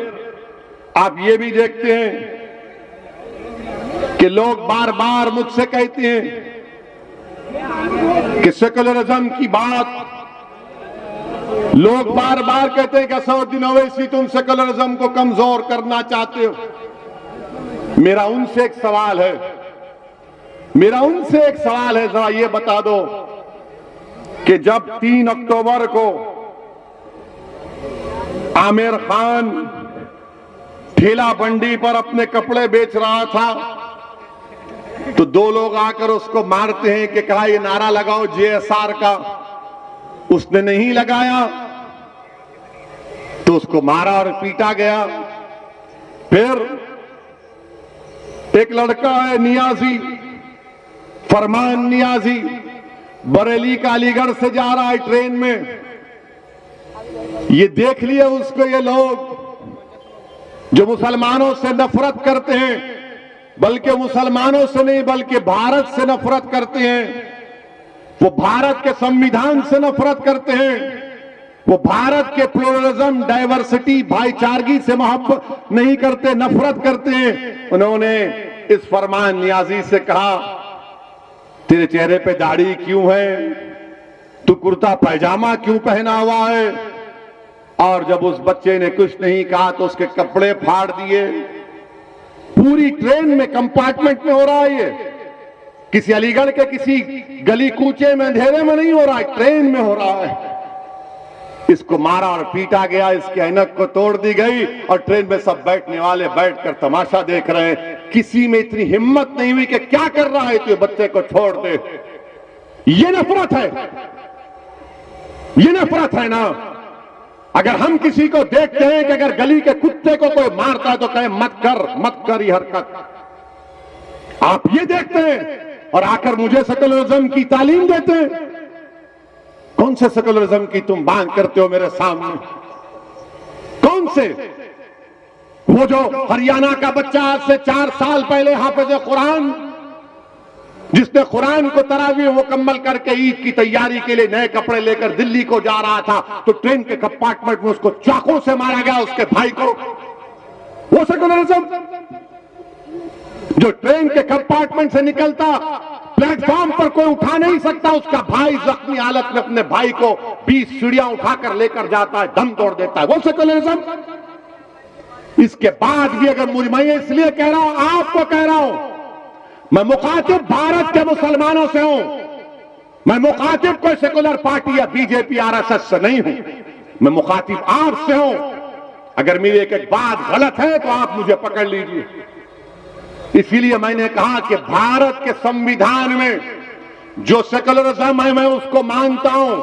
आप ये भी देखते हैं कि लोग बार बार मुझसे कहते हैं कि सेकुलरिज्म की बात, लोग बार बार कहते हैं कि असदुद्दीन ओवैसी तुम सेकुलरिज्म को कमजोर करना चाहते हो। मेरा उनसे एक सवाल है, मेरा उनसे एक सवाल है, जरा ये बता दो कि जब 3 अक्टूबर को आमिर खान ठेला बंडी पर अपने कपड़े बेच रहा था तो 2 लोग आकर उसको मारते हैं कि कहा ये नारा लगाओ JSR का, उसने नहीं लगाया तो उसको मारा और पीटा गया। फिर एक लड़का है नियाजी, फरमान नियाजी, बरेली का अलीगढ़ से जा रहा है ट्रेन में, ये देख लिया उसको ये लोग जो मुसलमानों से नफरत करते हैं, बल्कि मुसलमानों से नहीं बल्कि भारत से नफरत करते हैं, वो भारत के संविधान से नफरत करते हैं, वो भारत के प्लुरलिज्म, डाइवर्सिटी, भाईचारगी से मोहब्बत नहीं करते, नफरत करते हैं। उन्होंने इस फरमान नियाजी से कहा, तेरे चेहरे पे दाढ़ी क्यों है, तू कुर्ता पैजामा क्यों पहना हुआ है? और जब उस बच्चे ने कुछ नहीं कहा तो उसके कपड़े फाड़ दिए। पूरी ट्रेन में, कंपार्टमेंट में हो रहा है ये, किसी अलीगढ़ के किसी गली कूचे में अंधेरे में नहीं हो रहा है, ट्रेन में हो रहा है। इसको मारा और पीटा गया, इसकी ऐनक को तोड़ दी गई और ट्रेन में सब बैठने वाले बैठकर तमाशा देख रहे हैं। किसी में इतनी हिम्मत नहीं हुई कि क्या कर रहा है तो बच्चे को छोड़ दे। ये नफरत है, ये नफरत है ना। अगर हम किसी को देखते हैं कि अगर गली के कुत्ते को कोई मारता है तो कहे मत कर ये हरकत। आप ये देखते हैं और आकर मुझे सेकुलरिज्म की तालीम देते हैं। कौन से सेकुलरिज्म की तुम बात करते हो मेरे सामने? कौन से? वो जो हरियाणा का बच्चा आज से 4 साल पहले हाफिज कुरान, जिसने कुरान को तरावी मुकम्मल करके ईद की तैयारी के लिए नए कपड़े लेकर दिल्ली को जा रहा था, तो ट्रेन के कंपार्टमेंट में उसको चाकू से मारा गया, उसके भाई को। वो सेकुलरिज्म जो ट्रेन के कंपार्टमेंट से निकलता, प्लेटफॉर्म पर कोई उठा नहीं सकता, उसका भाई जख्मी हालत में अपने भाई को 20 सीढ़ियां उठाकर लेकर जाता है, दम तोड़ देता है। वो सेकुलरिज्म। इसके बाद भी अगर मैं इसलिए कह रहा हूं, आपको कह रहा हूं, मैं मुखातिब भारत के मुसलमानों से हूं, मैं मुखातिब कोई सेकुलर पार्टी या बीजेपी आरएसएस से नहीं हूं, मैं मुखातिब आपसे हूं। अगर मेरी एक बात गलत है तो आप मुझे पकड़ लीजिए। इसीलिए मैंने कहा कि भारत के संविधान में जो सेकुलरिज्म है मैं उसको मानता हूं।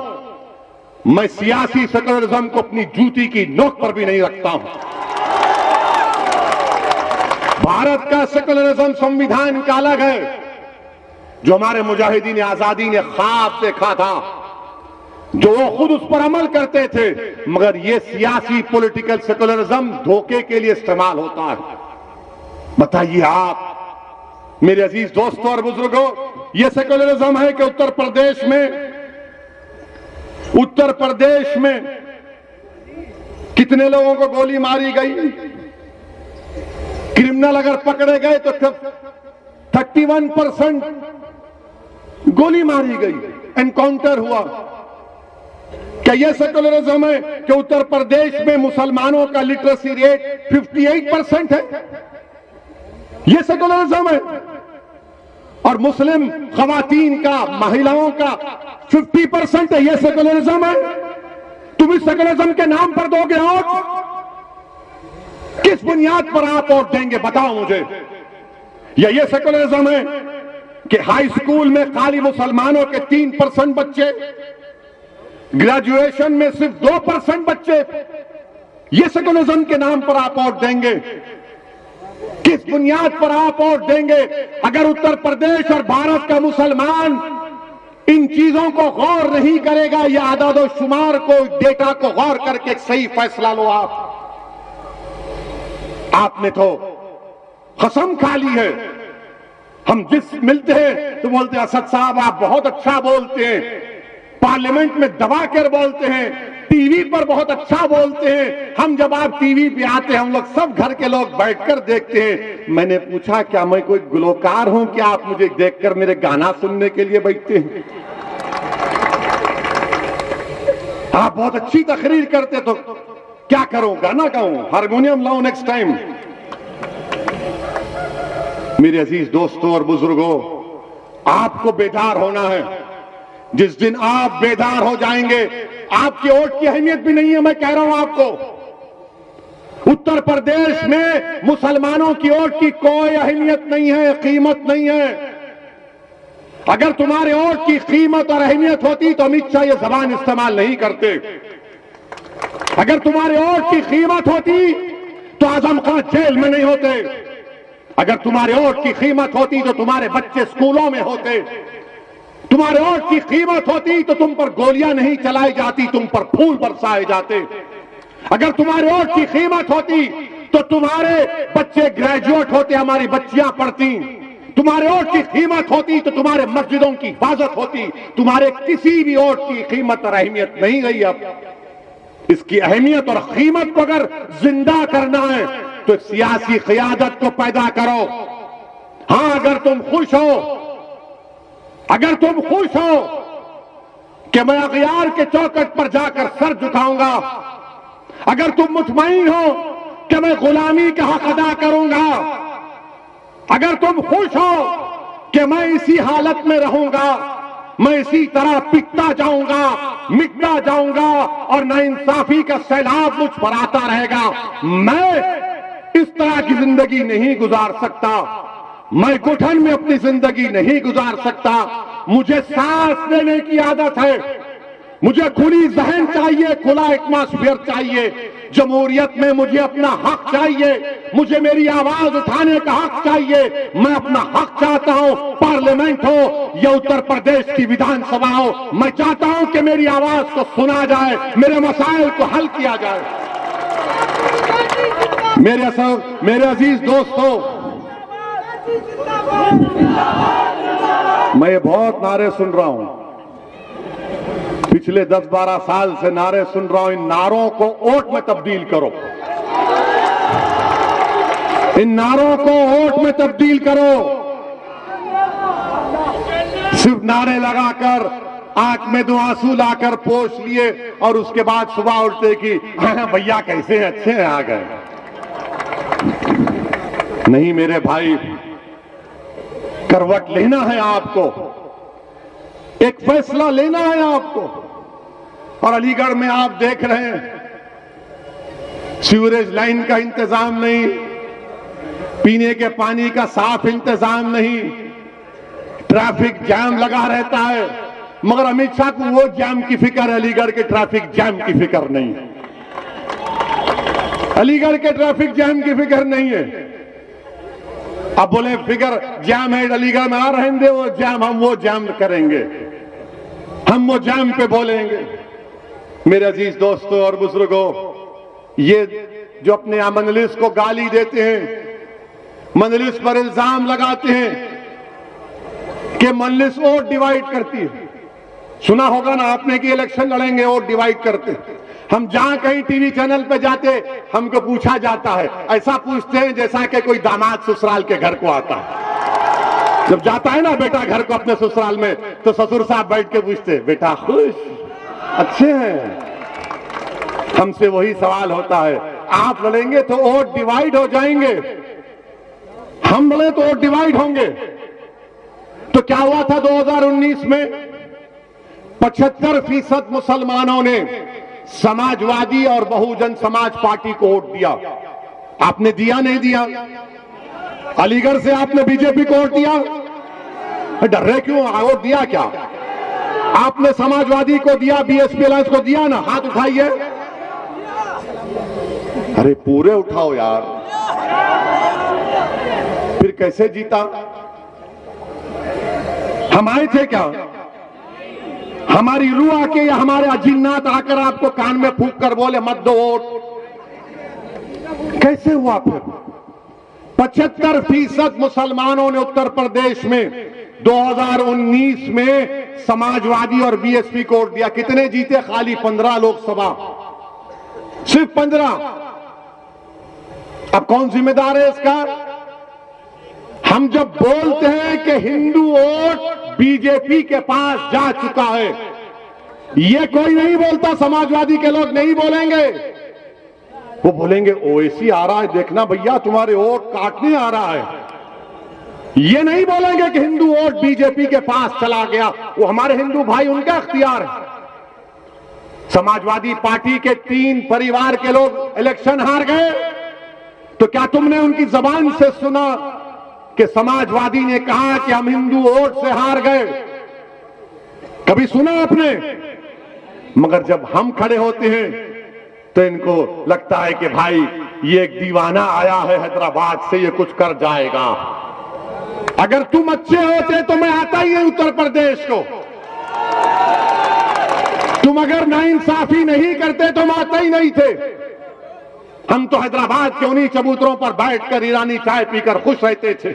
मैं सियासी सेकुलरिज्म को अपनी जूती की नोक पर भी नहीं रखता हूं। भारत का सेकुलरिज्म संविधान का अलग है, जो हमारे मुजाहिदीन आजादी ने ख्वाब देखा था, जो वो खुद उस पर अमल करते थे, मगर ये सियासी पॉलिटिकल सेकुलरिज्म धोखे के लिए इस्तेमाल होता है। बताइए आप मेरे अजीज दोस्तों और बुजुर्गों, ये सेकुलरिज्म है कि उत्तर प्रदेश में कितने लोगों को गोली मारी गई? क्रिमिनल अगर पकड़े गए तो 31% गोली मारी गई, एनकाउंटर हुआ। क्या यह सेकुलरिज्म है कि उत्तर प्रदेश में मुसलमानों का लिटरेसी रेट 58% है? यह सेकुलरिज्म है। और मुस्लिम खवातीन का, महिलाओं का 50% है, यह सेकुलरिज्म है। तुम इस सेकुलरिज्म के नाम पर दोगे वोट? किस बुनियाद पर आप वोट देंगे बताओ मुझे। या ये सेकुलरिज्म है कि हाई स्कूल में खाली मुसलमानों के 3% बच्चे, ग्रेजुएशन में सिर्फ 2% बच्चे, ये सेकुलरिज्म के नाम पर आप वोट देंगे? किस बुनियाद पर आप वोट देंगे? अगर उत्तर प्रदेश और भारत का मुसलमान इन चीजों को गौर नहीं करेगा, या आदाद शुमार को, डेटा को गौर करके एक सही फैसला लो। आपने तो कसम खा ली है। हम जिस मिलते हैं तो बोलते हैं असद साहब आप बहुत अच्छा बोलते हैं, पार्लियामेंट में दबा कर बोलते हैं, टीवी पर बहुत अच्छा बोलते हैं। हम जब आप टीवी पे आते हैं, हम लोग सब घर के लोग बैठकर देखते हैं। मैंने पूछा क्या मैं कोई गुलकार हूं कि आप मुझे देखकर मेरे गाना सुनने के लिए बैठते हैं? आप बहुत अच्छी तकरीर करते तो क्या करूं, गाना गाऊं, हारमोनियम लाऊं नेक्स्ट टाइम? मेरे अजीज दोस्तों और बुजुर्गों, आपको बेदार होना है। जिस दिन आप बेदार हो जाएंगे, आपकी वोट की अहमियत भी नहीं है। मैं कह रहा हूं आपको, उत्तर प्रदेश में मुसलमानों की वोट की कोई अहमियत नहीं है, कीमत नहीं है। अगर तुम्हारे वोट की कीमत और अहमियत होती तो अमित शाह ये जबान इस्तेमाल नहीं करते। अगर तुम्हारे वोट की कीमत होती तो आजम खान जेल में नहीं होते। अगर तुम्हारे वोट की कीमत होती तो तुम्हारे बच्चे स्कूलों में होते। तुम्हारे वोट की कीमत होती तो तुम पर गोलियां नहीं चलाई जाती, तुम पर फूल बरसाए जाते। अगर तुम्हारे वोट की कीमत होती तो तुम्हारे बच्चे ग्रेजुएट होते, हमारी बच्चियां पढ़ती। तुम्हारे वोट की कीमत होती तो तुम्हारे मस्जिदों की हिफाजत होती। तुम्हारे किसी भी वोट की कीमत और अहमियत नहीं रही। अब इसकी अहमियत और कीमत को अगर जिंदा करना है तो सियासी क़यादत को पैदा करो। हां, अगर तुम खुश हो कि मैं अगयार के चौखट पर जाकर सर झुकाऊंगा, अगर तुम मुतमईन हो कि मैं गुलामी का हक अदा करूंगा, अगर तुम खुश हो कि मैं इसी हालत में रहूंगा, मैं इसी तरह पिटता जाऊंगा, मिटता जाऊंगा और नाइंसाफी का सैलाब मुझ पर आता रहेगा, मैं इस तरह की जिंदगी नहीं गुजार सकता। मैं घुटन में अपनी जिंदगी नहीं गुजार सकता। मुझे सांस लेने की आदत है, मुझे खुली जहन चाहिए, खुला एटमॉस्फेयर चाहिए। जमहूरियत में मुझे अपना हक चाहिए, मुझे मेरी आवाज उठाने का हक चाहिए। मैं अपना हक चाहता हूं, पार्लियामेंट हो या उत्तर प्रदेश की विधानसभा हो, मैं चाहता हूं कि मेरी आवाज को सुना जाए, मेरे मसाइल को हल किया जाए। मेरे अजीज दोस्तों, मैं बहुत नारे सुन रहा हूं, पिछले 10-12 साल से नारे सुन रहा हूं। इन नारों को वोट में तब्दील करो, इन नारों को वोट में तब्दील करो। सिर्फ नारे लगाकर आंख में दो आंसू लाकर पोंछ लिए और उसके बाद सुबह उठते कि भैया कैसे हैं, अच्छे हैं, आ गए। नहीं मेरे भाई, करवट लेना है आपको, एक फैसला लेना है आपको। और अलीगढ़ में आप देख रहे हैं सीवरेज लाइन का इंतजाम नहीं, पीने के पानी का साफ इंतजाम नहीं, ट्रैफिक जाम लगा रहता है। मगर अमित शाह को वो जाम की फिक्र है, अलीगढ़ के ट्रैफिक जाम की फिक्र नहीं है। अलीगढ़ के ट्रैफिक जाम की फिक्र नहीं है। अब बोले फिगर जाम है अलीगढ़ में, आ रहें दे वो जाम, हम वो जाम करेंगे, हम वो जाम पे बोलेंगे। मेरे अजीज दोस्तों और बुजुर्गों, ये जो अपने मजलिस को गाली देते हैं, मजलिस पर इल्जाम लगाते हैं कि मजलिस वोट डिवाइड करती है। सुना होगा ना आपने कि इलेक्शन लड़ेंगे वोट डिवाइड करते। हम जहां कहीं टीवी चैनल पे जाते, हमको पूछा जाता है, ऐसा पूछते हैं जैसा कि कोई दामाद ससुराल के घर को आता है। जब जाता है ना बेटा घर को अपने ससुराल में, तो ससुर साहब बैठ के पूछते, बेटा खुश, अच्छे हैं। हमसे वही सवाल होता है, आप लड़ेंगे तो वोट डिवाइड हो जाएंगे, हम लड़े तो वोट डिवाइड होंगे। तो क्या हुआ था 2019 में? 75% मुसलमानों ने समाजवादी और बहुजन समाज पार्टी को वोट दिया। आपने दिया नहीं दिया? अलीगढ़ से आपने बीजेपी को वोट दिया? डर रहे क्यों? वोट दिया क्या? आपने समाजवादी को दिया, बीएसपी अलायंस को दिया ना? हाथ उठाइए। अरे पूरे उठाओ यार। फिर कैसे जीता? हम आए थे क्या? हमारी रूह आके या हमारे अजिन्नात आकर आपको कान में फूंक कर बोले मत दो वोट? कैसे हुआ फिर? 75% मुसलमानों ने उत्तर प्रदेश में 2019 में समाजवादी और बीएसपी को वोट दिया। कितने जीते? खाली 15 लोकसभा, सिर्फ 15। अब कौन जिम्मेदार है इसका? हम जब बोलते हैं कि हिंदू वोट बीजेपी के पास जा चुका है, ये कोई नहीं बोलता, समाजवादी के लोग नहीं बोलेंगे। वो बोलेंगे ओवैसी आ रहा है, देखना भैया तुम्हारे वोट काटने आ रहा है। ये नहीं बोलेंगे कि हिंदू वोट बीजेपी के पास चला गया, वो हमारे हिंदू भाई, उनका इख्तियार है। समाजवादी पार्टी के 3 परिवार के लोग इलेक्शन हार गए, तो क्या तुमने उनकी जबान से सुना कि समाजवादी ने कहा कि हम हिंदू वोट से हार गए? कभी सुना आपने? मगर जब हम खड़े होते हैं तो इनको लगता है कि भाई ये एक दीवाना आया है हैदराबाद से, ये कुछ कर जाएगा। अगर तुम अच्छे होते तो मैं आता ही नहीं उत्तर प्रदेश को। तुम अगर नाइंसाफी नहीं करते तो आते ही नहीं थे। हम तो हैदराबाद के उन्हीं चबूतरों पर बैठकर ईरानी चाय पीकर खुश रहते थे,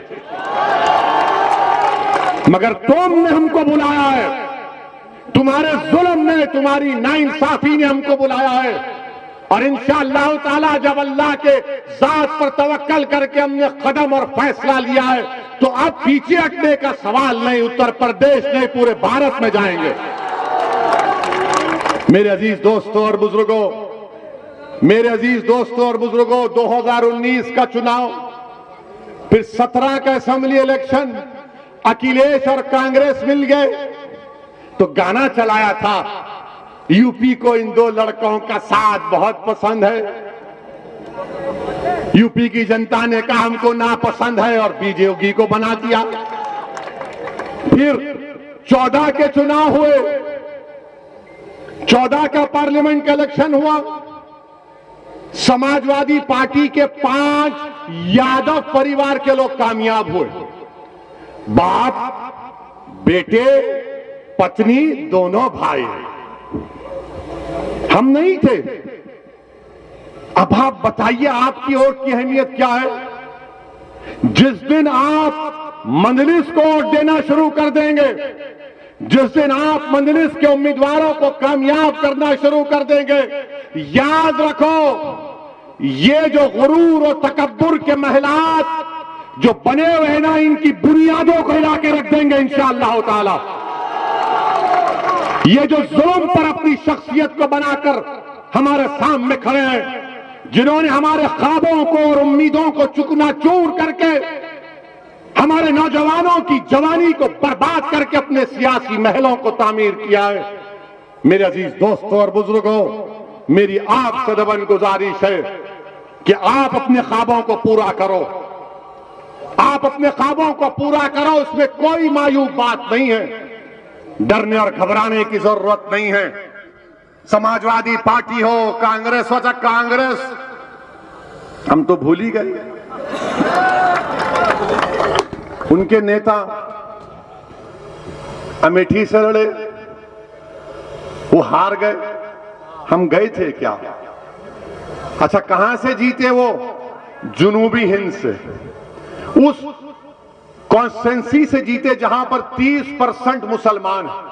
मगर तुमने हमको बुलाया है, तुम्हारे जुल्म ने, तुम्हारी नाइंसाफी ने हमको बुलाया है। और इंशाअल्लाह ताला जब अल्लाह के जात पर तवक्कल करके हमने कदम और फैसला लिया है तो अब पीछे हटने का सवाल नहीं, उत्तर प्रदेश नहीं पूरे भारत में जाएंगे। मेरे अजीज दोस्तों और बुजुर्गों, मेरे अजीज दोस्तों और बुजुर्गों, 2019 का चुनाव, फिर 17 का असेंबली इलेक्शन, अखिलेश और कांग्रेस मिल गए तो गाना चलाया था, यूपी को इन दो लड़कों का साथ बहुत पसंद है। यूपी की जनता ने कहा हमको नापसंद है और बीजेपी को बना दिया। फिर 14 के चुनाव हुए, 14 का पार्लियामेंट का इलेक्शन हुआ, समाजवादी पार्टी के 5 यादव परिवार के लोग कामयाब हुए। बाप, बेटे, पत्नी, दोनों भाई। हम नहीं थे। अब आप बताइए आपकी वोट की अहमियत क्या है? जिस दिन आप मजलिस को वोट देना शुरू कर देंगे, जिस दिन आप मजलिस के उम्मीदवारों को कामयाब करना शुरू कर देंगे, याद रखो ये जो गुरूर और तकब्बुर के महलात जो बने हुए हैं ना, इनकी बुनियादों को हिला के रख देंगे इंशाअल्लाह ताला। ये जो जुल्म पर अपनी शख्सियत को बनाकर हमारे सामने खड़े हैं, जिन्होंने हमारे ख्वाबों को और उम्मीदों को चूर करके हमारे नौजवानों की जवानी को बर्बाद करके अपने सियासी महलों को तामीर किया है। मेरे अजीज दोस्तों और बुजुर्गों, मेरी आपसे दबन गुजारिश है कि आप अपने ख्वाबों को पूरा करो, आप अपने ख्वाबों को पूरा करो। उसमें कोई मायूब बात नहीं है, डरने और घबराने की जरूरत नहीं है। समाजवादी पार्टी हो, कांग्रेस हो, चाहे कांग्रेस, हम तो भूल ही गए उनके नेता अमेठी से लड़े, वो हार गए, हम गए थे क्या? अच्छा, कहां से जीते वो? जुनूबी हिंद से, उस कॉन्स्टिट्यूंसी से जीते जहां पर 30% मुसलमान हैं,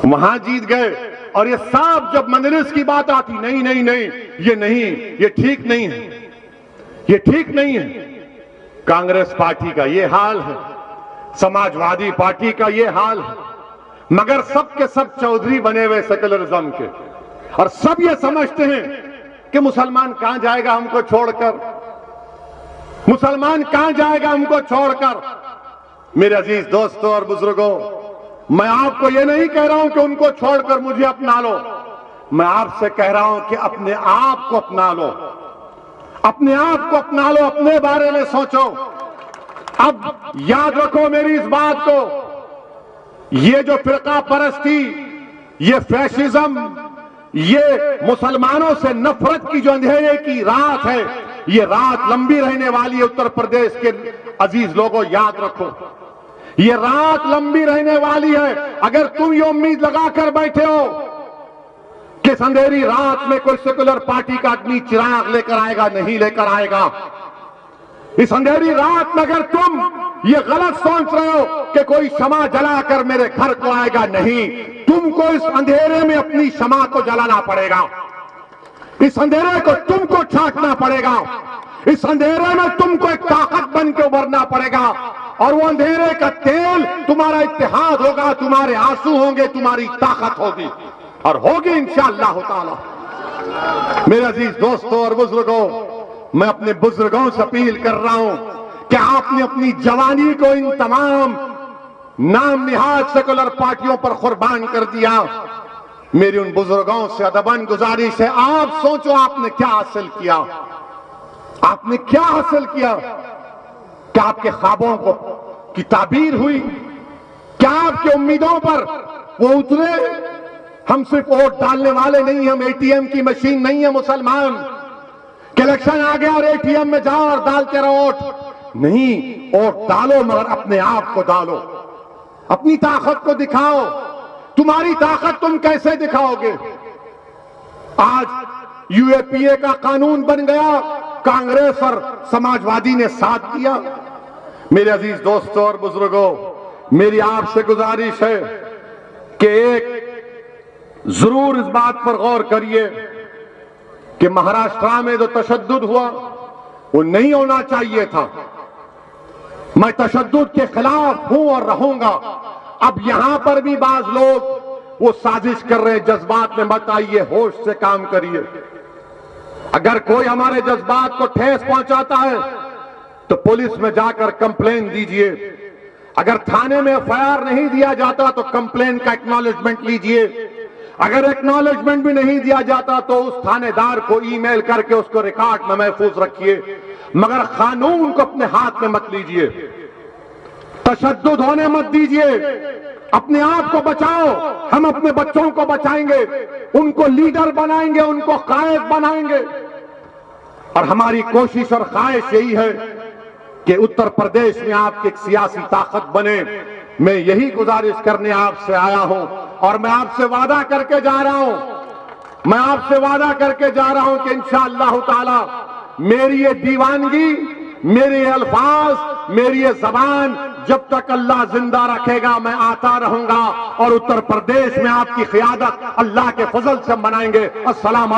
वहां जीत गए। और ये साफ जब मजलिस की बात आती, नहीं नहीं नहीं, ये नहीं, ये ठीक नहीं है, ये ठीक नहीं है। कांग्रेस पार्टी का ये हाल है, समाजवादी पार्टी का ये हाल है, मगर सब के सब चौधरी बने हुए सेकुलरिज्म के, और सब ये समझते हैं कि मुसलमान कहां जाएगा हमको छोड़कर, मुसलमान कहां जाएगा हमको छोड़कर। मेरे अजीज दोस्तों और बुजुर्गों, मैं आपको ये नहीं कह रहा हूं कि उनको छोड़कर मुझे अपना लो, मैं आपसे कह रहा हूं कि अपने आप को अपना लो, अपने आप को अपना लो, अपने बारे में सोचो। अब याद रखो मेरी इस बात को, ये जो फिरका परस्ती, ये फैशिज्म, ये मुसलमानों से नफरत की जो अंधेरे की रात है, ये रात लंबी रहने वाली है। उत्तर प्रदेश के अजीज लोगों, याद रखो, ये रात लंबी रहने वाली है। अगर तुम ये उम्मीद लगाकर बैठे हो कि इस अंधेरी रात में कोई सेकुलर पार्टी का आदमी चिराग लेकर आएगा, नहीं लेकर आएगा। इस अंधेरी रात में अगर तुम ये गलत सोच रहे हो कि कोई क्षमा जलाकर मेरे घर को आएगा, नहीं, तुमको इस अंधेरे में अपनी क्षमा को जलाना पड़ेगा, इस अंधेरे को तुमको छांटना पड़ेगा, इस अंधेरे में तुमको एक ताकत बन के उभरना पड़ेगा। और वो अंधेरे का तेल तुम्हारा इत्तेहाद होगा, तुम्हारे आंसू होंगे, तुम्हारी ताकत होगी, और होगी इंशाअल्लाह ताला। मेरे अजीज दोस्तों और बुजुर्गों, मैं अपने बुजुर्गों से अपील कर रहा हूं कि आपने अपनी जवानी को इन तमाम नाम निहाद सेकुलर पार्टियों पर कुर्बान कर दिया। मेरी उन बुजुर्गों से अदबन गुजारिश है, आप सोचो आपने क्या हासिल किया, आपने क्या हासिल किया? क्या आपके ख्वाबों को की ताबीर हुई? क्या आपकी उम्मीदों पर वो उतरे? हम सिर्फ वोट डालने वाले नहीं, हम एटीएम की मशीन नहीं है मुसलमान कि इलेक्शन आ गया और एटीएम में जाओ और डालते रहो वोट। नहीं, वोट डालो मगर अपने आप को डालो, अपनी ताकत को दिखाओ तुम्हारी ताकत तुम कैसे दिखाओगे? आज यूएपीए का कानून बन गया, कांग्रेस और समाजवादी ने साथ दिया। मेरे अजीज दोस्तों और बुजुर्गों, मेरी आपसे गुजारिश है कि एक जरूर इस बात पर गौर करिए कि महाराष्ट्र में जो तशद्दुद हुआ वो नहीं होना चाहिए था। मैं तशद्दुद के खिलाफ हूं और रहूंगा। अब यहां पर भी बाज लोग वो साजिश कर रहे हैं, जज्बात में मत आइए, होश से काम करिए। अगर कोई हमारे जज्बात को ठेस पहुंचाता है तो पुलिस में जाकर कंप्लेन दीजिए। अगर थाने में एफआईआर नहीं दिया जाता तो कंप्लेन का एक्नॉलेजमेंट लीजिए। अगर एक्नॉलेजमेंट भी नहीं दिया जाता तो उस थानेदार को ईमेल करके उसको रिकॉर्ड में महफूज रखिए, मगर कानून को अपने हाथ में मत लीजिए। तशद्दुद होने मत दीजिए। अपने आप को बचाओ। हम अपने बच्चों को बचाएंगे, उनको लीडर बनाएंगे, उनको कायद बनाएंगे। और हमारी कोशिश और ख्वाहिश यही है कि उत्तर प्रदेश में आपकी एक सियासी ताकत बने। मैं यही गुजारिश करने आपसे आया हूं और मैं आपसे वादा करके जा रहा हूं, मैं आपसे वादा करके जा रहा हूं कि इंशाअल्लाह ताला मेरी ये दीवानगी, मेरे अल्फाज, मेरी ये जबान जब तक अल्लाह जिंदा रखेगा मैं आता रहूंगा और उत्तर प्रदेश में आपकी क़ियादत अल्लाह के फजल से मनाएंगे। अस्सलाम।